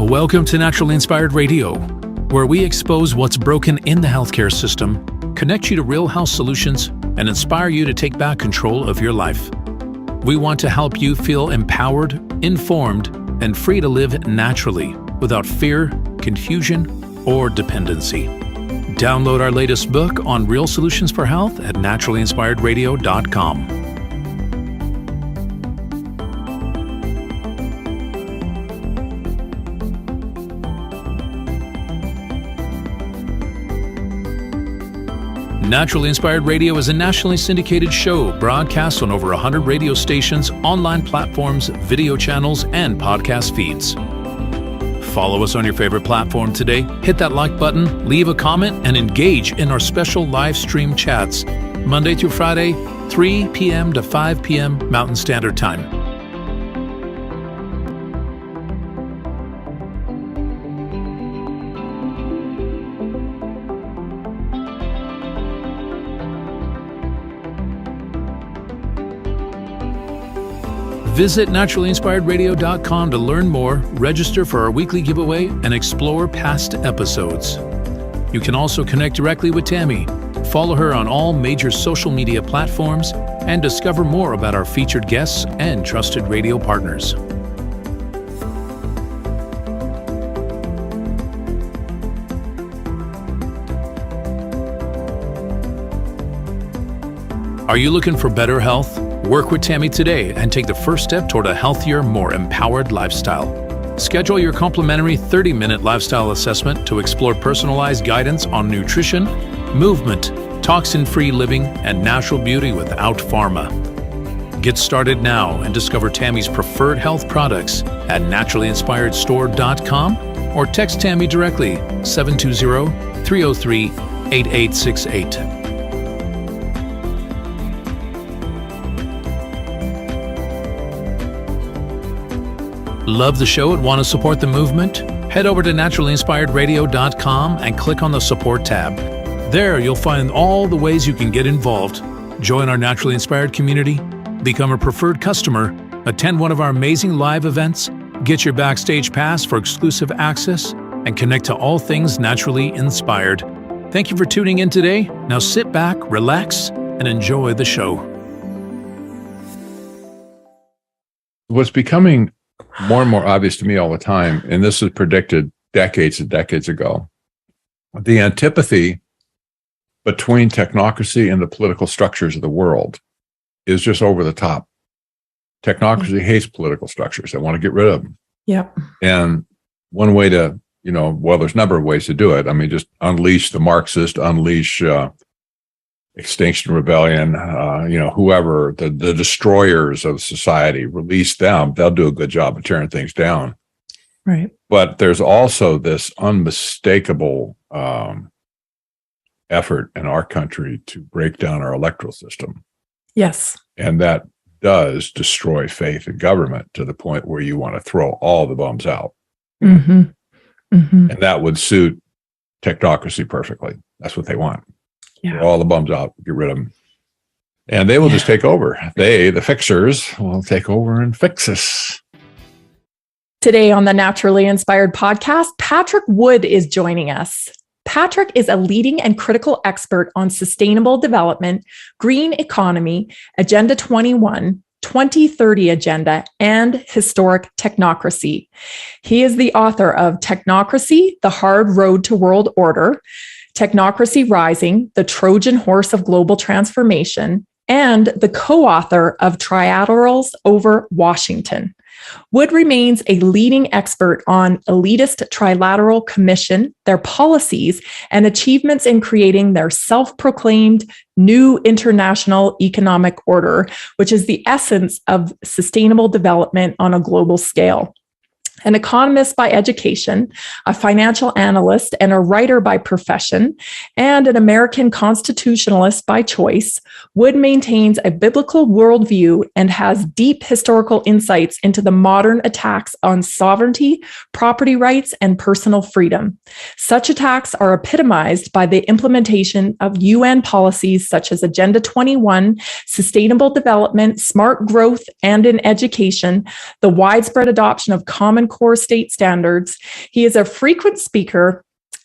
Welcome to Naturally Inspired Radio, where we expose what's broken in the healthcare system, connect you to real health solutions, and inspire you to take back control of your life. We want to help you feel empowered, informed, and free to live naturally without fear, confusion, or dependency. Download our latest book on real solutions for health at naturallyinspiredradio.com. Naturally Inspired Radio is a nationally syndicated show broadcast on over 100 radio stations, online platforms, video channels, and podcast feeds. Follow us on your favorite platform today, hit that like button, leave a comment, and engage in our special live stream chats, Monday through Friday, 3 p.m. to 5 p.m. Mountain Standard Time. Visit naturallyinspiredradio.com to learn more, register for our weekly giveaway, and explore past episodes. You can also connect directly with Tammy, follow her on all major social media platforms, and discover more about our featured guests and trusted radio partners. Are you looking for better health? Work with Tammy today and take the first step toward a healthier, more empowered lifestyle. Schedule your complimentary 30-minute lifestyle assessment to explore personalized guidance on nutrition, movement, toxin-free living, and natural beauty without pharma. Get started now and discover Tammy's preferred health products at naturallyinspiredstore.com or text Tammy directly 720-303-8868. Love the show and want to support the movement? Head over to naturallyinspiredradio.com and click on the support tab. There you'll find all the ways you can get involved. Join our Naturally Inspired community, become a preferred customer, attend one of our amazing live events, get your backstage pass for exclusive access, and connect to all things naturally inspired. Thank you for tuning in today. Now sit back, relax, and enjoy the show. What's becoming more and more obvious to me all the time, and this was predicted decades and decades ago, the antipathy between technocracy and the political structures of the world is just over the top. Technocracy hates political structures. They want to get rid of them. Yep. And one way to, well, there's a number of ways to do it. I mean, just unleash the Marxist, unleash Extinction Rebellion, whoever, the destroyers of society, release them. They'll do a good job of tearing things down. Right. But there's also this unmistakable effort in our country to break down our electoral system. Yes. And that does destroy faith in government to the point where you want to throw all the bums out. Mm-hmm. Mm-hmm. And that would suit technocracy perfectly. That's what they want. Yeah. All the bums out, get rid of them. And they will just take over. They, the fixers, will take over and fix us. Today on the Naturally Inspired podcast, Patrick Wood is joining us. Patrick is a leading and critical expert on sustainable development, green economy, Agenda 21, 2030 Agenda, and historic technocracy. He is the author of Technocracy, The Hard Road to World Order, Technocracy Rising, the Trojan Horse of Global Transformation, and the co-author of Trilaterals over Washington. Wood remains a leading expert on elitist trilateral commission, their policies, and achievements in creating their self-proclaimed new international economic order, which is the essence of sustainable development on a global scale. An economist by education, a financial analyst, and a writer by profession, and an American constitutionalist by choice, Wood maintains a biblical worldview and has deep historical insights into the modern attacks on sovereignty, property rights, and personal freedom. Such attacks are epitomized by the implementation of UN policies such as Agenda 21, sustainable development, smart growth, and in education, the widespread adoption of common core state standards. He is a frequent speaker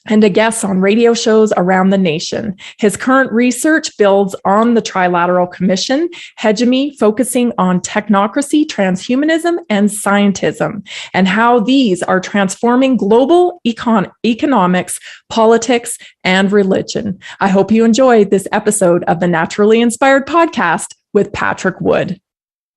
and a guest on radio shows around the nation. His current research builds on the Trilateral Commission hegemony, focusing on technocracy, transhumanism, and scientism, and how these are transforming global economics, politics, and religion. I hope you enjoyed this episode of the Naturally Inspired Podcast with Patrick Wood.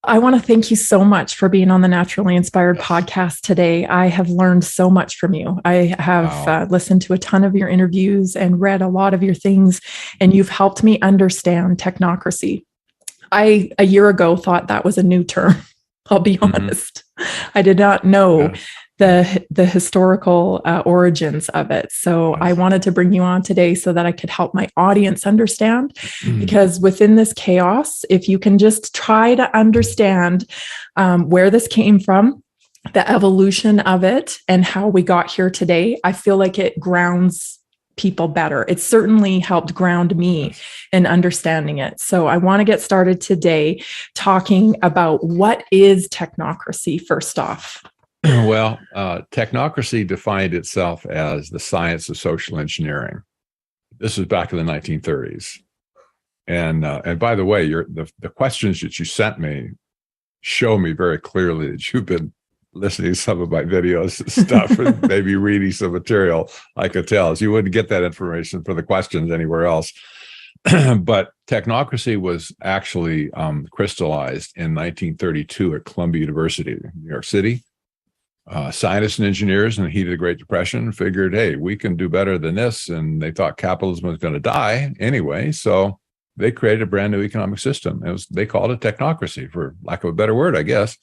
I want to thank you so much for being on the Naturally Inspired Podcast today. I have learned so much from you. I have listened to a ton of your interviews and read a lot of your things, and you've helped me understand technocracy. I, a year ago, thought that was a new term. I'll be honest. I did not know the historical origins of it. So I wanted to bring you on today so that I could help my audience understand, because within this chaos, if you can just try to understand where this came from, the evolution of it, and how we got here today, I feel like it grounds people better. It certainly helped ground me in understanding it. So I want to get started today talking about what is technocracy first off. Well, technocracy defined itself as the science of social engineering. This was back in the 1930s. And by the way, the questions that you sent me show me very clearly that you've been listening to some of my videos and stuff, and maybe reading some material. I could tell. So you wouldn't get that information for the questions anywhere else. But technocracy was actually crystallized in 1932 at Columbia University, New York City. Scientists and engineers in the heat of the Great Depression figured, hey, we can do better than this. And they thought capitalism was going to die anyway. So they created a brand new economic system. They called it technocracy, for lack of a better word, I guess.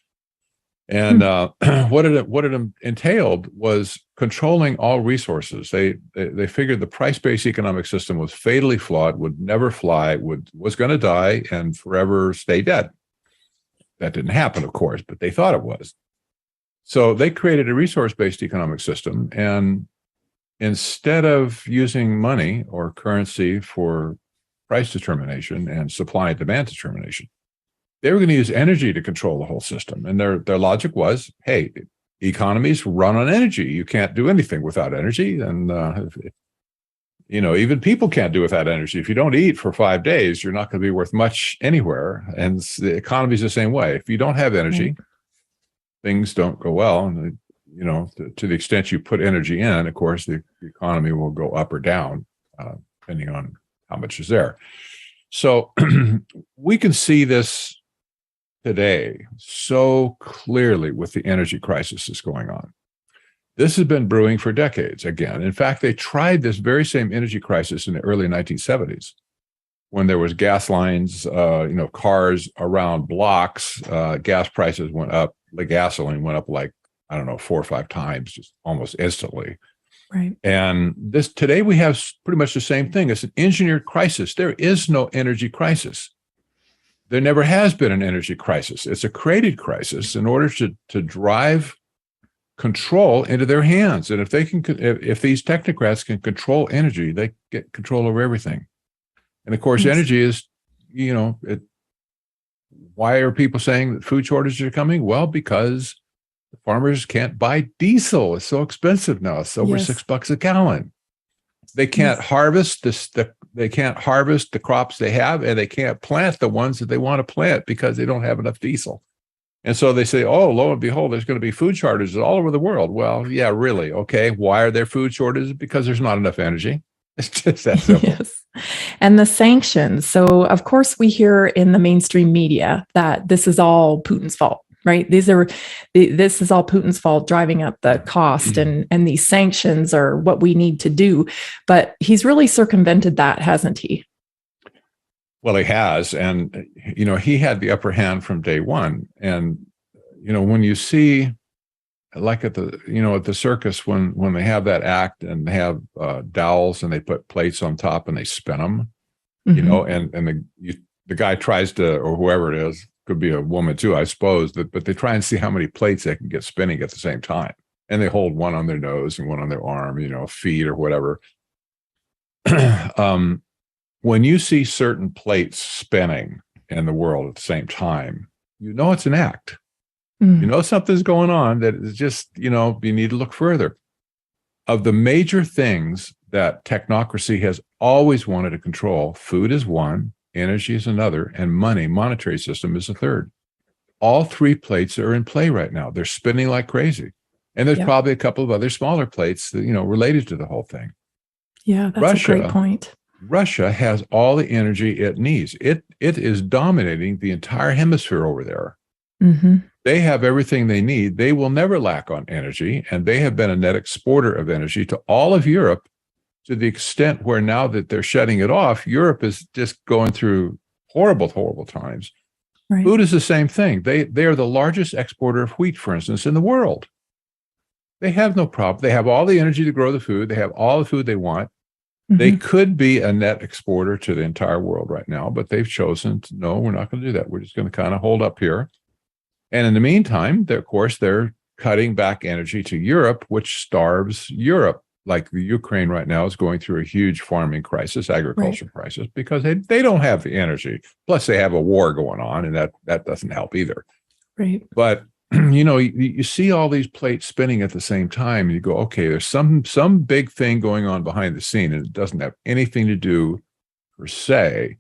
And what it entailed was controlling all resources. They figured the price-based economic system was fatally flawed, would never fly, was going to die and forever stay dead. That didn't happen, of course, but they thought it was. So they created a resource-based economic system, and instead of using money or currency for price determination and supply and demand determination, they were going to use energy to control the whole system. And their logic was, hey, economies run on energy. You can't do anything without energy. And, even people can't do without energy. If you don't eat for 5 days, you're not going to be worth much anywhere. And the economy is the same way. If you don't have energy, things don't go well. And, to the extent you put energy in, of course, the economy will go up or down, depending on how much is there. So we can see this today so clearly with the energy crisis that's going on. This has been brewing for decades again. In fact, they tried this very same energy crisis in the early 1970s when there was gas lines, cars around blocks, gas prices went up, the gasoline went up 4 or 5 times, just almost instantly. Right. And today we have pretty much the same thing. It's an engineered crisis. There is no energy crisis. There never has been an energy crisis. It's a created crisis in order to drive control into their hands. And if these technocrats can control energy, they get control over everything. And of course, energy is, why are people saying that food shortages are coming? Well, because the farmers can't buy diesel. It's so expensive now. It's over $6 a gallon. They can't harvest they can't harvest the crops they have, and they can't plant the ones that they want to plant because they don't have enough diesel. And so they say, oh, lo and behold, there's going to be food shortages all over the world. Well, yeah, really. Okay. Why are there food shortages? Because there's not enough energy. It's just that simple. Yes. And the sanctions. So, of course, we hear in the mainstream media that this is all Putin's fault, right? This is all Putin's fault, driving up the cost, and these sanctions are what we need to do. But he's really circumvented that, hasn't he? Well, he has. And, he had the upper hand from day one. And, when you see, like at the circus, when they have that act and they have dowels and they put plates on top and they spin them, and the guy tries to, or whoever it is, could be a woman too, I suppose, but they try and see how many plates they can get spinning at the same time. And they hold one on their nose and one on their arm, feet or whatever. When you see certain plates spinning in the world at the same time, it's an act. You know something's going on that is just, you need to look further. Of the major things that technocracy has always wanted to control, food is one, energy is another, and money, monetary system is a third. All three plates are in play right now. They're spinning like crazy. And there's probably a couple of other smaller plates that, related to the whole thing. Yeah, that's a great point. Russia has all the energy it needs. It is dominating the entire hemisphere over there. Mm-hmm. They have everything they need. They will never lack on energy, and they have been a net exporter of energy to all of Europe, to the extent where now that they're shutting it off, Europe is just going through horrible, horrible times. Right. Food is the same thing. They are the largest exporter of wheat, for instance, in the world. They have no problem. They have all the energy to grow the food. They have all the food they want. Mm-hmm. They could be a net exporter to the entire world right now, but they've chosen to, no, we're not going to do that. We're just going to kind of hold up here. And in the meantime, they're cutting back energy to Europe, which starves Europe. Like the Ukraine right now is going through a huge farming crisis, agriculture crisis, because they don't have the energy. Plus, they have a war going on, and that doesn't help either. Right. But you see all these plates spinning at the same time, and you go, okay, there's some big thing going on behind the scene, and it doesn't have anything to do, per se,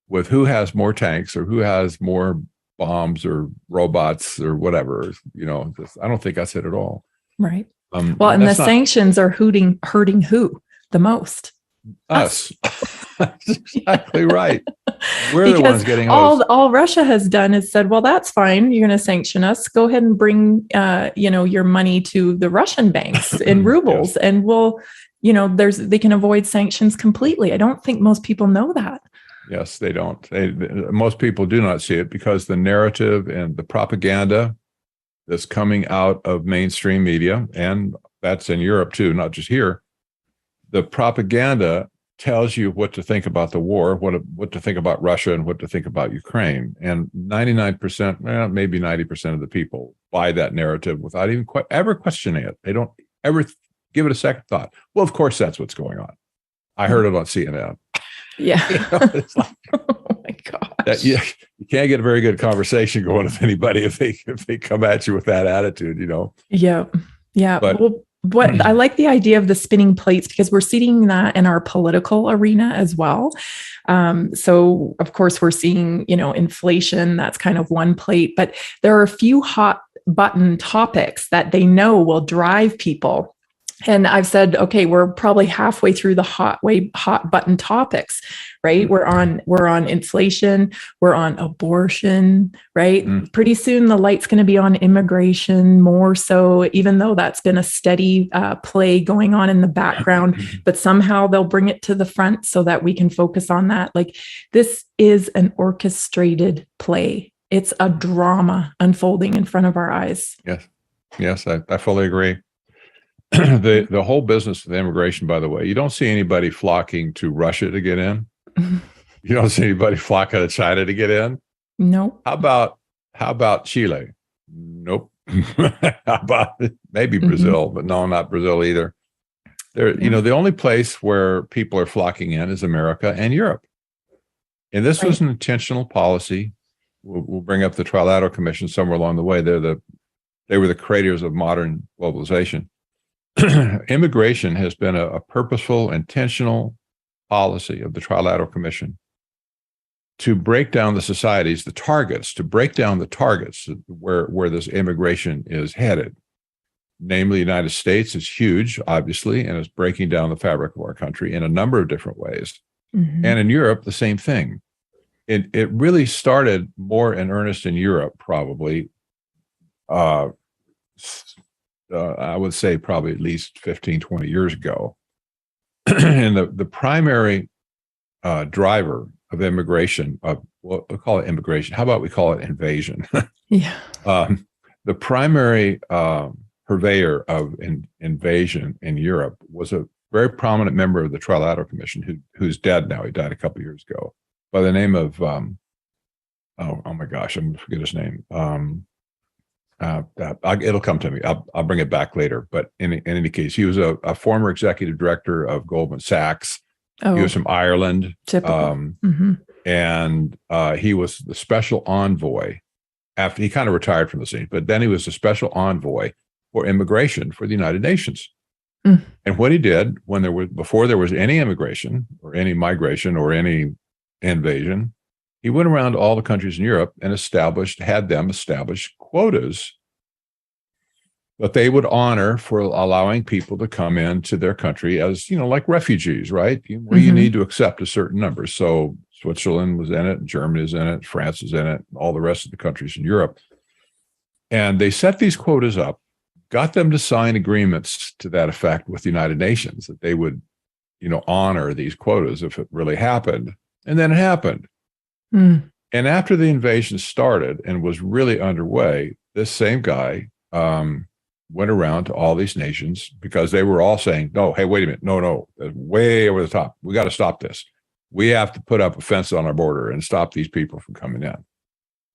with who has more tanks or who has more bombs or robots or whatever. I don't think that's it at all. Right. Well, and the sanctions are hurting who the most? Us. That's exactly right. We're the ones getting all Russia has done is said, well, that's fine. You're going to sanction us. Go ahead and bring, your money to the Russian banks in rubles, yes. And they can avoid sanctions completely. I don't think most people know that. Yes, they don't. Most people do not see it because the narrative and the propaganda that's coming out of mainstream media, and that's in Europe too, not just here. The propaganda tells you what to think about the war, what to think about Russia, and what to think about Ukraine. And 99%, maybe 90% of the people buy that narrative without even ever questioning it. They don't ever give it a second thought. Well, of course, that's what's going on. I heard it on CNN. Yeah. It's like, oh my gosh. You can't get a very good conversation going with anybody if they come at you with that attitude, Yeah. Yeah. But I like the idea of the spinning plates because we're seeing that in our political arena as well. So of course we're seeing, inflation, that's kind of one plate, but there are a few hot button topics that they know will drive people. And I've said, okay, we're probably halfway through the hot button topics, right? We're on inflation, we're on abortion, right? Pretty soon the light's going to be on immigration more so, even though that's been a steady play going on in the background, but somehow they'll bring it to the front so that we can focus on that. Like this is an orchestrated play. It's a drama unfolding in front of our eyes. Yes, I fully agree. The whole business of immigration, by the way, you don't see anybody flocking to Russia to get in. You don't see anybody flocking to China to get in. No. How about Chile? Nope. How about maybe Brazil, but no, not Brazil either. The only place where people are flocking in is America and Europe. And this was an intentional policy. We'll bring up the Trilateral Commission somewhere along the way. They were the creators of modern globalization. Immigration has been a purposeful, intentional policy of the Trilateral Commission to break down the societies, to break down the targets where this immigration is headed. Namely, the United States is huge, obviously, and is breaking down the fabric of our country in a number of different ways. Mm-hmm. And in Europe, the same thing. It really started more in earnest in Europe, probably. I would say probably at least 15, 20 years ago. And the primary driver of immigration, we'll call it immigration. How about we call it invasion? Yeah. The primary purveyor of invasion in Europe was a very prominent member of the Trilateral Commission who's dead now. He died a couple of years ago, by the name of, oh my gosh, I'm going to forget his name. It'll come to me. I'll bring it back later. But in any case, he was a former executive director of Goldman Sachs. He was from Ireland. Typical. And he was the special envoy after he kind of retired from the scene, but then he was a special envoy for immigration for the United Nations. Mm. And what he did before there was any immigration or any migration or any invasion, he went around to all the countries in Europe and had them establish quotas that they would honor for allowing people to come into their country as, like refugees, right? Where you need to accept a certain number. So Switzerland was in it, Germany is in it, France is in it, all the rest of the countries in Europe. And they set these quotas up, got them to sign agreements to that effect with the United Nations that they would, honor these quotas if it really happened. And then it happened. Mm. And after the invasion started and was really underway, this same guy went around to all these nations because they were all saying, no, hey, wait a minute. No, that's way over the top. We got to stop this. We have to put up a fence on our border and stop these people from coming in.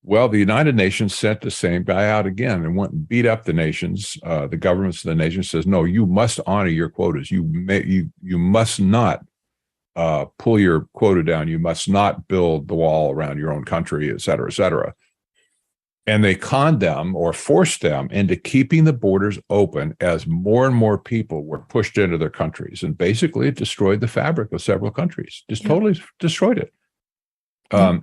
Well, the United Nations sent the same guy out again and went and beat up the nations. The governments of the nations says, no, you must honor your quotas. You must not pull your quota down. You must not build the wall around your own country, et cetera, et cetera. And they conned them or forced them into keeping the borders open as more and more people were pushed into their countries. And basically, it destroyed the fabric of several countries, totally destroyed it.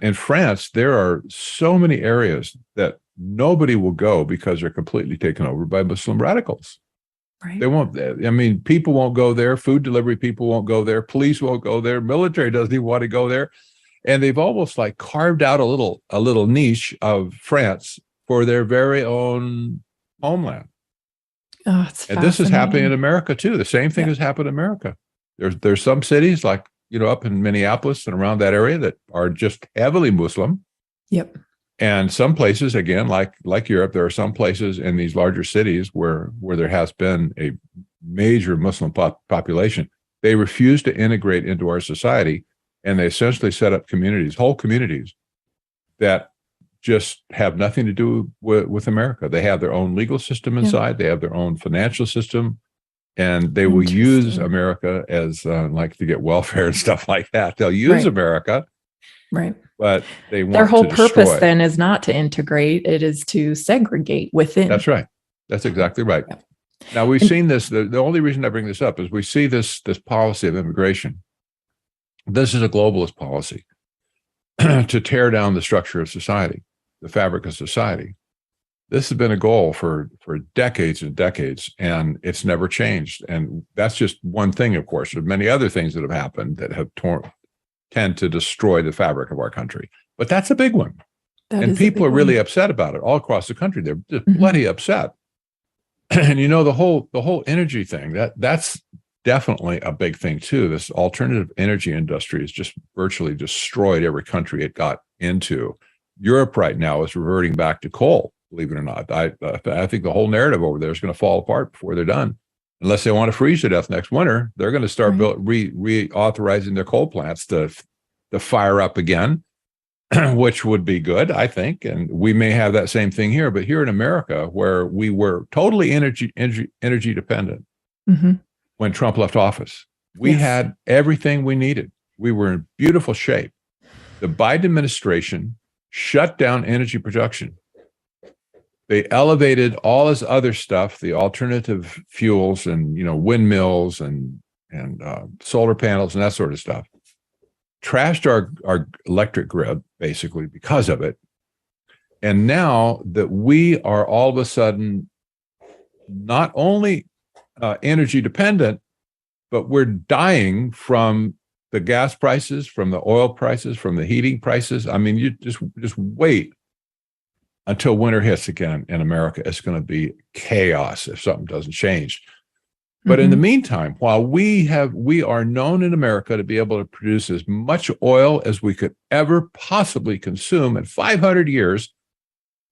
In France, there are so many areas that nobody will go because they're completely taken over by Muslim radicals. Right. They won't. People won't go there. Food delivery people won't go there. Police won't go there. Military doesn't even want to go there. And they've almost like carved out a little niche of France for their very own homeland. Oh, it's and this is happening in America too. The same thing has happened in America. There's some cities like, up in Minneapolis and around that area that are just heavily Muslim. Yep. And some places, again, like Europe, there are some places in these larger cities where there has been a major Muslim population. They refuse to integrate into our society, and they essentially set up whole communities that just have nothing to do with America. They have their own legal system inside. They have their own financial system, and they will use America as like to get welfare and stuff like that. They'll use America. Right. But they want their whole to purpose destroy. then is not to integrate, it is to segregate within. That's right. That's exactly right. Yeah. Now we've seen this. The only reason I bring this up is we see this policy of immigration. This is a globalist policy to tear down the structure of society, the fabric of society. This has been a goal for decades and decades, and it's never changed. And that's just one thing, of course. There are many other things that have happened that have tend to destroy the fabric of our country. But that's a big one. And people are really upset about it all across the country. They're just bloody upset. And the whole energy thing, that's definitely a big thing too. This alternative energy industry has just virtually destroyed every country it got into. Europe right now is reverting back to coal, believe it or not. I think the whole narrative over there is going to fall apart before they're done. Unless they want to freeze to death next winter, they're going to start reauthorizing their coal plants to fire up again, which would be good, I think. And we may have that same thing here. But here in America, where we were totally energy dependent when Trump left office, we had everything we needed. We were in beautiful shape. The Biden administration shut down energy production. They elevated all this other stuff, the alternative fuels and windmills and solar panels and that sort of stuff. Trashed our electric grid basically because of it. And now that we are all of a sudden not only energy dependent, but we're dying from the gas prices, from the oil prices, from the heating prices. I mean, you just wait until winter hits again in America. It's going to be chaos if something doesn't change. But in the meantime, while we are known in America to be able to produce as much oil as we could ever possibly consume in 500 years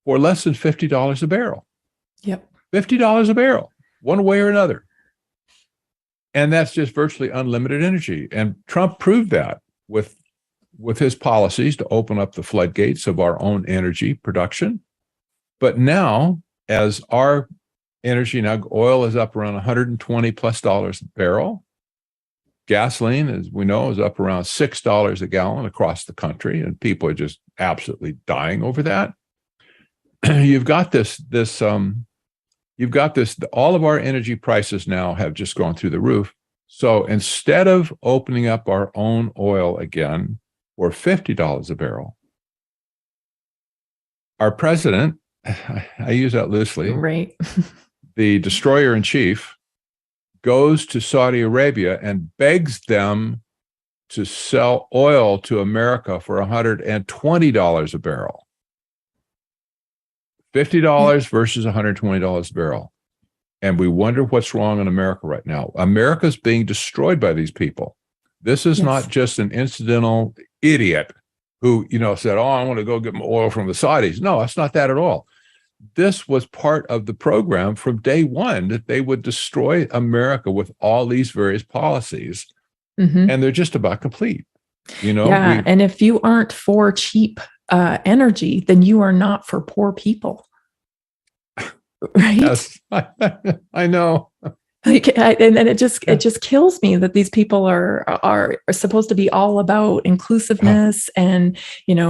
for less than $50 a barrel. Yep. $50 a barrel, one way or another. And that's just virtually unlimited energy. And Trump proved that with his policies to open up the floodgates of our own energy production. But now, as our energy, oil is up around $120+ a barrel. Gasoline, as we know, is up around $6 a gallon across the country, and people are just absolutely dying over that. you've got this, all of our energy prices now have just gone through the roof. So instead of opening up our own oil again for $50 a barrel, our president, I use that loosely, Right. the destroyer in chief, goes to Saudi Arabia and begs them to sell oil to America for $120 a barrel. $50 versus $120 a barrel. And we wonder what's wrong in America right now. America's being destroyed by these people. This is not just an incidental idiot who, said, oh, I want to go get my oil from the Saudis. No, it's not that at all. This was part of the program from day one, that they would destroy America with all these various policies. Mm-hmm. And they're just about complete. Yeah. And if you aren't for cheap energy, then you are not for poor people. Right? Yes, I know. And it just kills me that these people are supposed to be all about inclusiveness and,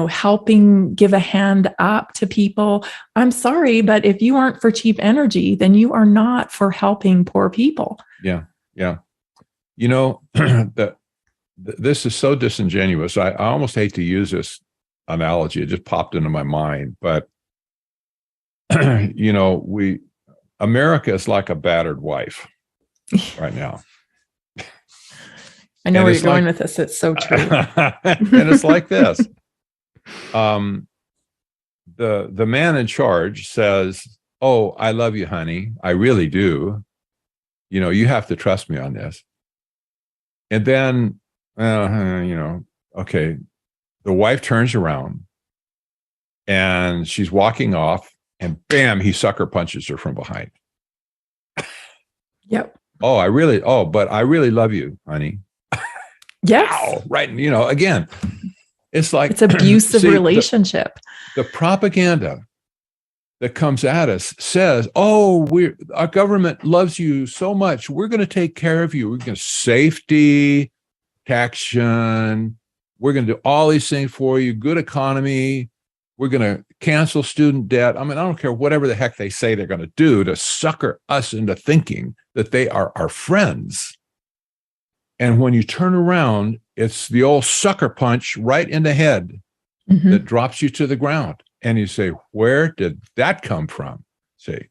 helping give a hand up to people. I'm sorry, but if you aren't for cheap energy, then you are not for helping poor people. Yeah. Yeah. This is so disingenuous. I almost hate to use this analogy. It just popped into my mind, but America is like a battered wife right now. I know where you're going with this. It's so true. And it's like this. The man in charge says, oh, I love you, honey. I really do. You have to trust me on this. And then, okay, the wife turns around and she's walking off, and bam, he sucker punches her from behind. Yep. But I really love you, honey. Yes. Wow, right. Again, it's like it's abusive relationship. The propaganda that comes at us says, oh, our government loves you so much. We're going to take care of you. We're going to safety, protection. We're going to do all these things for you. Good economy. We're going to cancel student debt. I don't care whatever the heck they say they're going to do to sucker us into thinking that they are our friends. And when you turn around, it's the old sucker punch right in the head that drops you to the ground. And you say, where did that come from? See,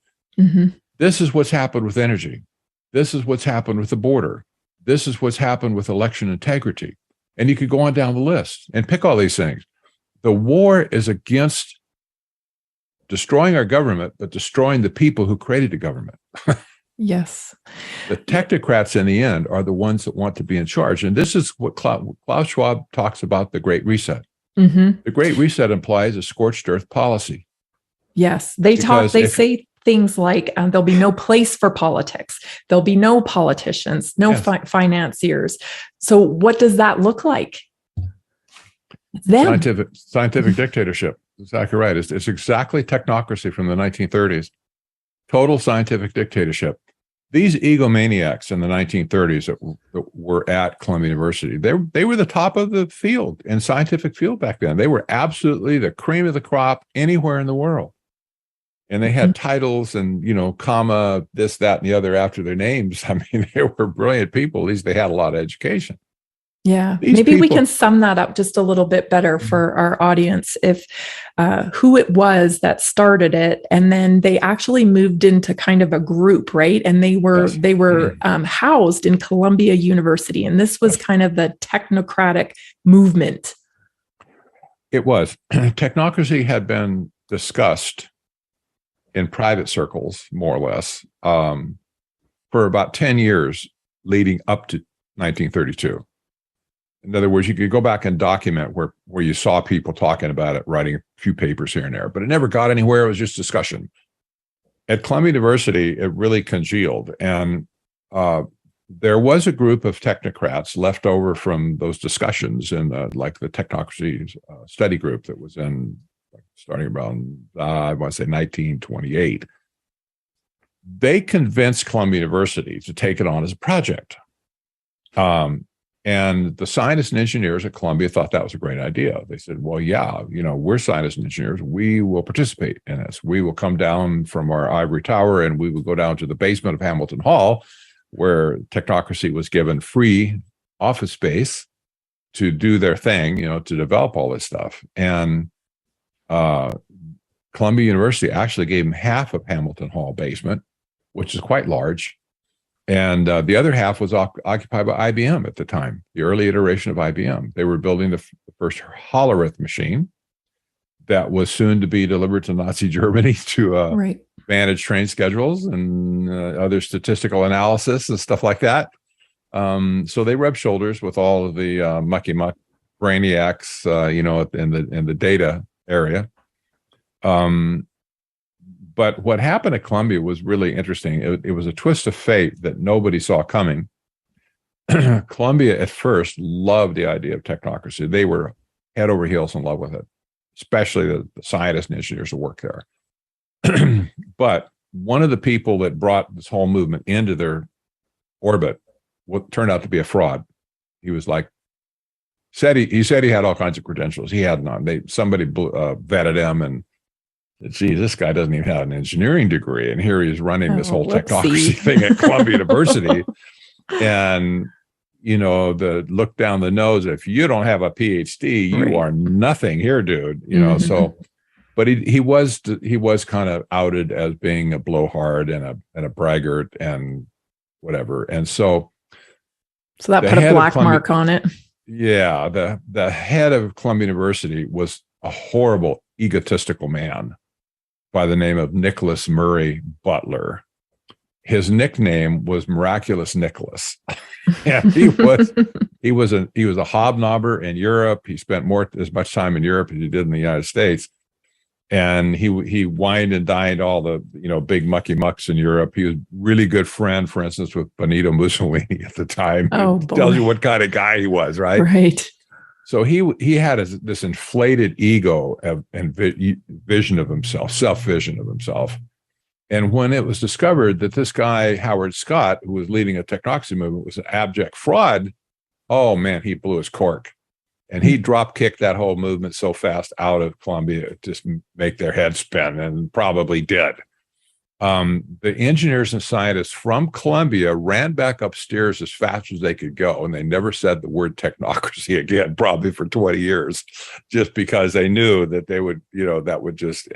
this is what's happened with energy. This is what's happened with the border. This is what's happened with election integrity. And you could go on down the list and pick all these things. The war is against destroying our government, but destroying the people who created the government. Yes. The technocrats in the end are the ones that want to be in charge. And this is what Klaus Schwab talks about, the Great Reset. The Great Reset implies a scorched earth policy. Yes. They say things like there'll be no place for politics. There'll be no politicians, no financiers. So what does that look like? Scientific dictatorship. Exactly right. It's exactly technocracy from the 1930s. Total scientific dictatorship. These egomaniacs in the 1930s that were at Columbia University, they were the top of the field in scientific field back then. They were absolutely the cream of the crop anywhere in the world. And they had titles and, comma, this, that, and the other after their names. They were brilliant people. At least they had a lot of education. Yeah. Maybe we can sum that up just a little bit better for our audience, if who it was that started it, and then they actually moved into kind of a group, right? And they were housed in Columbia University, and this was kind of the technocratic movement. It was. Technocracy had been discussed in private circles, more or less, for about 10 years leading up to 1932. In other words, you could go back and document where you saw people talking about it, writing a few papers here and there, but it never got anywhere. It was just discussion. At Columbia University, it really congealed. And there was a group of technocrats left over from those discussions in like the Technocracy study group that was in starting around, I want to say 1928. They convinced Columbia University to take it on as a project. And the scientists and engineers at Columbia thought that was a great idea. They said, well, yeah, we're scientists and engineers. We will participate in this. We will come down from our ivory tower and we will go down to the basement of Hamilton Hall, where Technocracy was given free office space to do their thing, to develop all this stuff. And Columbia University actually gave them half of Hamilton Hall basement, which is quite large. And the other half was occupied by IBM at the time, the early iteration of IBM. They were building the first holorith machine that was soon to be delivered to Nazi Germany to manage train schedules and other statistical analysis and stuff like that. So they rubbed shoulders with all of the mucky-muck brainiacs, in the data area. But what happened at Columbia was really interesting. It was a twist of fate that nobody saw coming. Columbia at first loved the idea of technocracy. They were head over heels in love with it, especially the scientists and engineers who work there. But one of the people that brought this whole movement into their orbit turned out to be a fraud. He was he said he had all kinds of credentials. He had none. Somebody vetted him and gee, this guy doesn't even have an engineering degree. And here he's running this whole technocracy thing at Columbia University. And, the look down the nose, if you don't have a PhD, you are nothing here, dude. So, but he was kind of outed as being a blowhard and a braggart and whatever. And so that put a black mark on it. Yeah. The head of Columbia University was a horrible, egotistical man by the name of Nicholas Murray Butler. His nickname was Miraculous Nicholas. And he was a hobnobber in Europe. He spent as much time in Europe as he did in the United States. And he wined and dined all the big mucky mucks in Europe. He was a really good friend, for instance, with Benito Mussolini at the time. Oh, it tells you what kind of guy he was, right? Right. So he had this inflated ego and vision of himself, self-vision of himself. And when it was discovered that this guy, Howard Scott, who was leading a technocracy movement, was an abject fraud, oh man, he blew his cork. And he drop-kicked that whole movement so fast out of Columbia, just make their head spin, and probably did. The engineers and scientists from Columbia ran back upstairs as fast as they could go, and they never said the word technocracy again, probably for 20 years, just because they knew that they would, that would just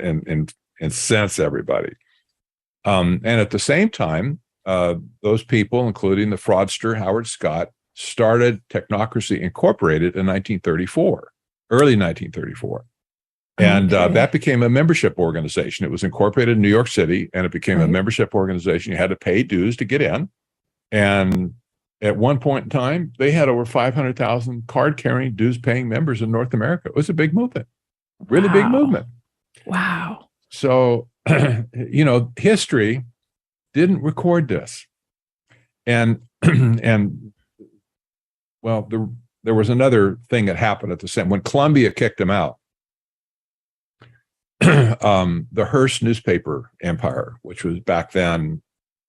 incense everybody. And at the same time, those people, including the fraudster Howard Scott, started Technocracy Incorporated in 1934, early 1934. And that became a membership organization. It was incorporated in New York City, and it became a membership organization. You had to pay dues to get in. And at one point in time, they had over 500,000 card-carrying, dues-paying members in North America. It was a big movement, really big movement. Wow. So, history didn't record this. And well, there was another thing that happened at the same, when Columbia kicked him out. The Hearst newspaper empire, which was back then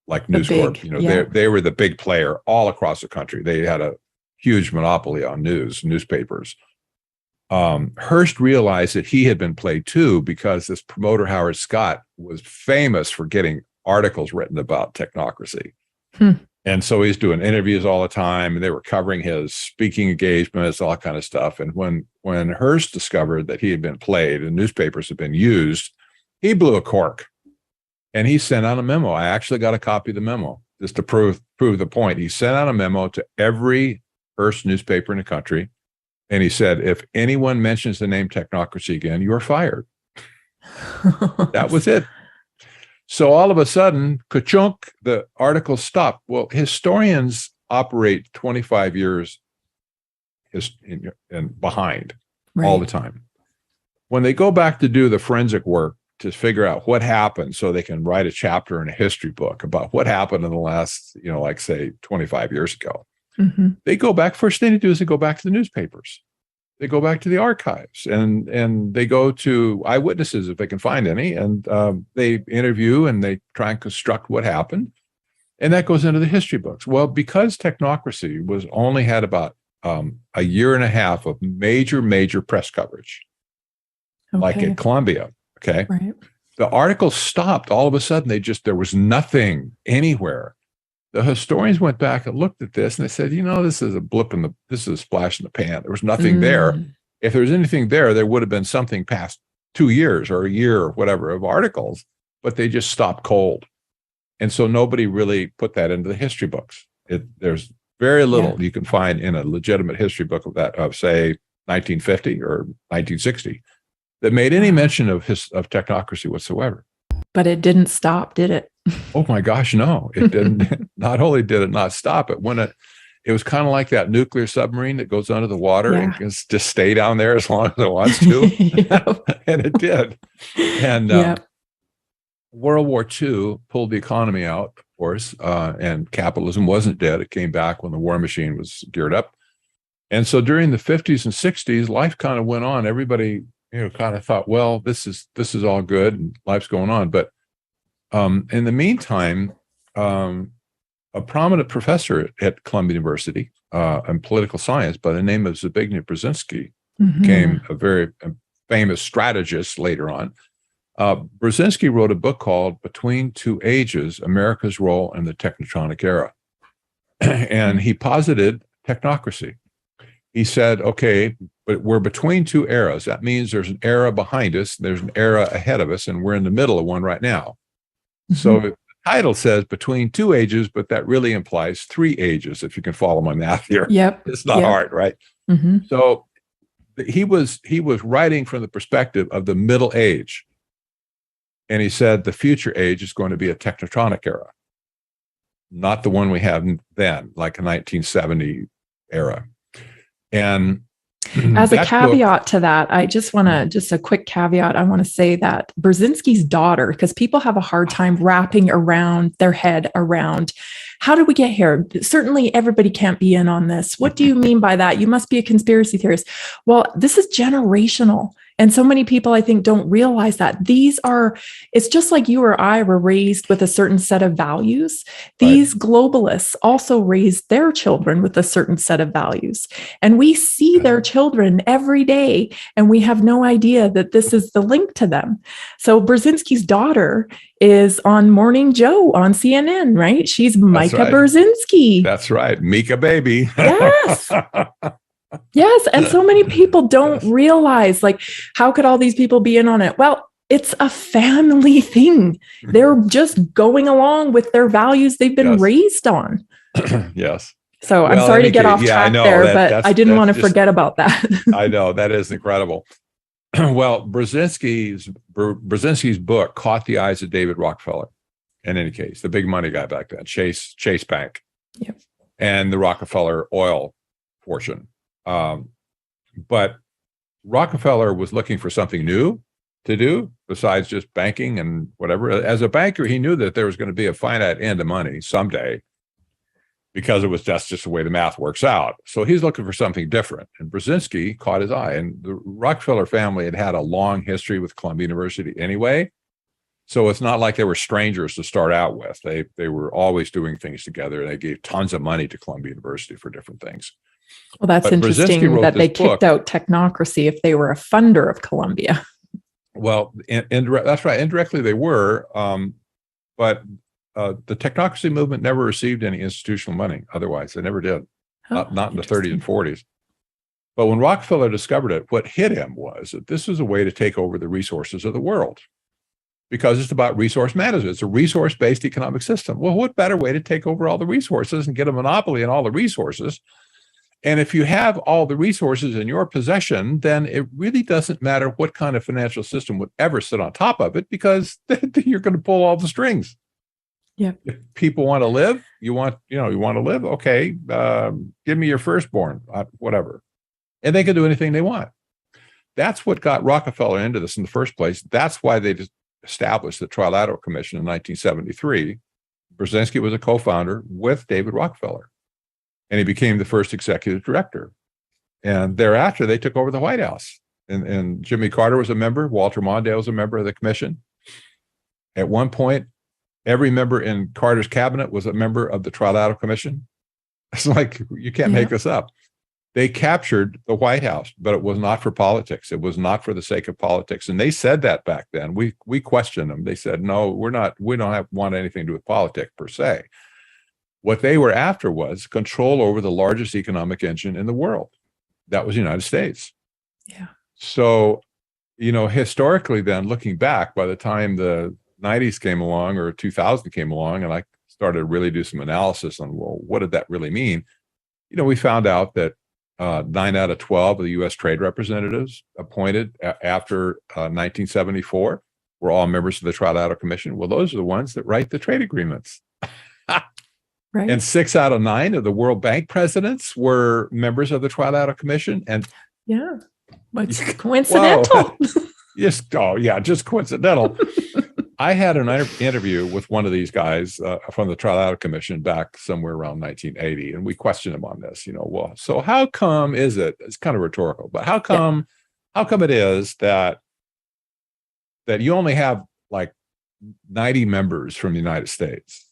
like News Corp, they were the big player all across the country. They had a huge monopoly on newspapers. Hearst realized that he had been played too, because this promoter Howard Scott was famous for getting articles written about technocracy. And so he's doing interviews all the time, and they were covering his speaking engagements, all that kind of stuff. And when Hearst discovered that he had been played and newspapers had been used, he blew a cork, and he sent out a memo. I actually got a copy of the memo just to prove the point. He sent out a memo to every Hearst newspaper in the country, and he said, if anyone mentions the name technocracy again, you are fired. That was it. So all of a sudden, ka-chunk, the article stopped. Well, historians operate 25 years and behind all the time. When they go back to do the forensic work to figure out what happened, so they can write a chapter in a history book about what happened in the last, like say 25 years ago, they go back. First thing to do is they go back to the newspapers. They go back to the archives, and they go to eyewitnesses if they can find any, and they interview and they try and construct what happened, and that goes into the history books. Well, because technocracy had about a year and a half of major press coverage, like at Columbia. Okay. Right. The article stopped. All of a sudden, there was nothing anywhere. The historians went back and looked at this and they said, this is this is a splash in the pan. There was nothing there. If there was anything there, there would have been something past 2 years or a year or whatever of articles, but they just stopped cold. And so nobody really put that into the history books. There's very little you can find in a legitimate history book of say 1950 or 1960 that made any mention of technocracy whatsoever. But it didn't stop, did it? Oh my gosh, no, it didn't. Not only did it not stop, it was kind of like that nuclear submarine that goes under the water and can just stay down there as long as it wants to. And it did. And World War II pulled the economy out, of course, and capitalism wasn't dead. It came back when the war machine was geared up. And so during the 50s and 60s, life kind of went on. Everybody, kind of thought, well, this is all good and life's going on. But in the meantime, a prominent professor at Columbia University in political science by the name of Zbigniew Brzezinski became a very famous strategist later on. Brzezinski wrote a book called Between Two Ages, America's Role in the Technotronic Era. And he posited technocracy. He said, okay, but we're between two eras. That means there's an era behind us, there's an era ahead of us, and we're in the middle of one right now. So the title says between two ages, but that really implies 3 ages, if you can follow my math here. Yep. It's not hard, right? So he was writing from the perspective of the middle age. And he said the future age is going to be a technotronic era, not the one we have then, like a 1970 era. And as a caveat to that, I just want to, just a quick caveat, I want to say that Brzezinski's daughter, because people have a hard time wrapping around their head around, how did we get here? Certainly everybody can't be in on this. What do you mean by that? You must be a conspiracy theorist. Well, this is generational. And so many people, I think, don't realize that it's just like you or I were raised with a certain set of values. These globalists also raised their children with a certain set of values. And we see their children every day, and we have no idea that this is the link to them. So Brzezinski's daughter is on Morning Joe on CNN, right? She's Micah Brzezinski. That's right. Mika baby. Yes. Yes. And so many people don't realize, like, how could all these people be in on it? Well, it's a family thing. They're just going along with their values they've been raised on. Yes. So I'm sorry to get off track there, but I didn't want to forget about that. I know, that is incredible. Well, Brzezinski's book caught the eyes of David Rockefeller, in any case, the big money guy back then, Chase Bank, and the Rockefeller oil fortune. But Rockefeller was looking for something new to do besides just banking and whatever. As a banker, he knew that there was going to be a finite end of money someday, because that's just the way the math works out. So he's looking for something different. And Brzezinski caught his eye. And the Rockefeller family had a long history with Columbia University anyway. So it's not like they were strangers to start out with. They were always doing things together. They gave tons of money to Columbia University for different things. Well, that's interesting that they kicked out Technocracy if they were a funder of Columbia. Well, that's right. Indirectly, they were. But the Technocracy movement never received any institutional money. Otherwise, they never did. Not in the 30s and 40s. But when Rockefeller discovered it, what hit him was that this was a way to take over the resources of the world, because it's about resource management. It's a resource-based economic system. Well, what better way to take over all the resources and get a monopoly on all the resources? And if you have all the resources in your possession, then it really doesn't matter what kind of financial system would ever sit on top of it, because you're going to pull all the strings. Yeah. If people want to live, you want to live. Okay. Give me your firstborn, whatever. And they can do anything they want. That's what got Rockefeller into this in the first place. That's why they established the Trilateral Commission in 1973. Brzezinski was a co-founder with David Rockefeller, and he became the first executive director. And thereafter, they took over the White House. And Jimmy Carter was a member. Walter Mondale was a member of the commission. At one point, every member in Carter's cabinet was a member of the Trilateral Commission. It's like, you can't make this up. They captured the White House, but it was not for politics. It was not for the sake of politics. And they said that back then. We questioned them. They said, no, we don't want anything to do with politics per se. What they were after was control over the largest economic engine in the world. That was the United States. Yeah. So, historically then, looking back, by the time the 90s came along or 2000 came along, and I started to really do some analysis on, well, what did that really mean? We found out that 9 out of 12 of the U.S. trade representatives appointed after 1974 were all members of the Trilateral Commission. Well, those are the ones that write the trade agreements. Right. And 6 out of 9 of the World Bank presidents were members of the Trilateral Commission. And yeah, what's coincidental? just coincidental. I had an interview with one of these guys from the Trilateral Commission back somewhere around 1980, and we questioned him on this. Well, so how come is it? It's kind of rhetorical, but how come it is that you only have like 90 members from the United States?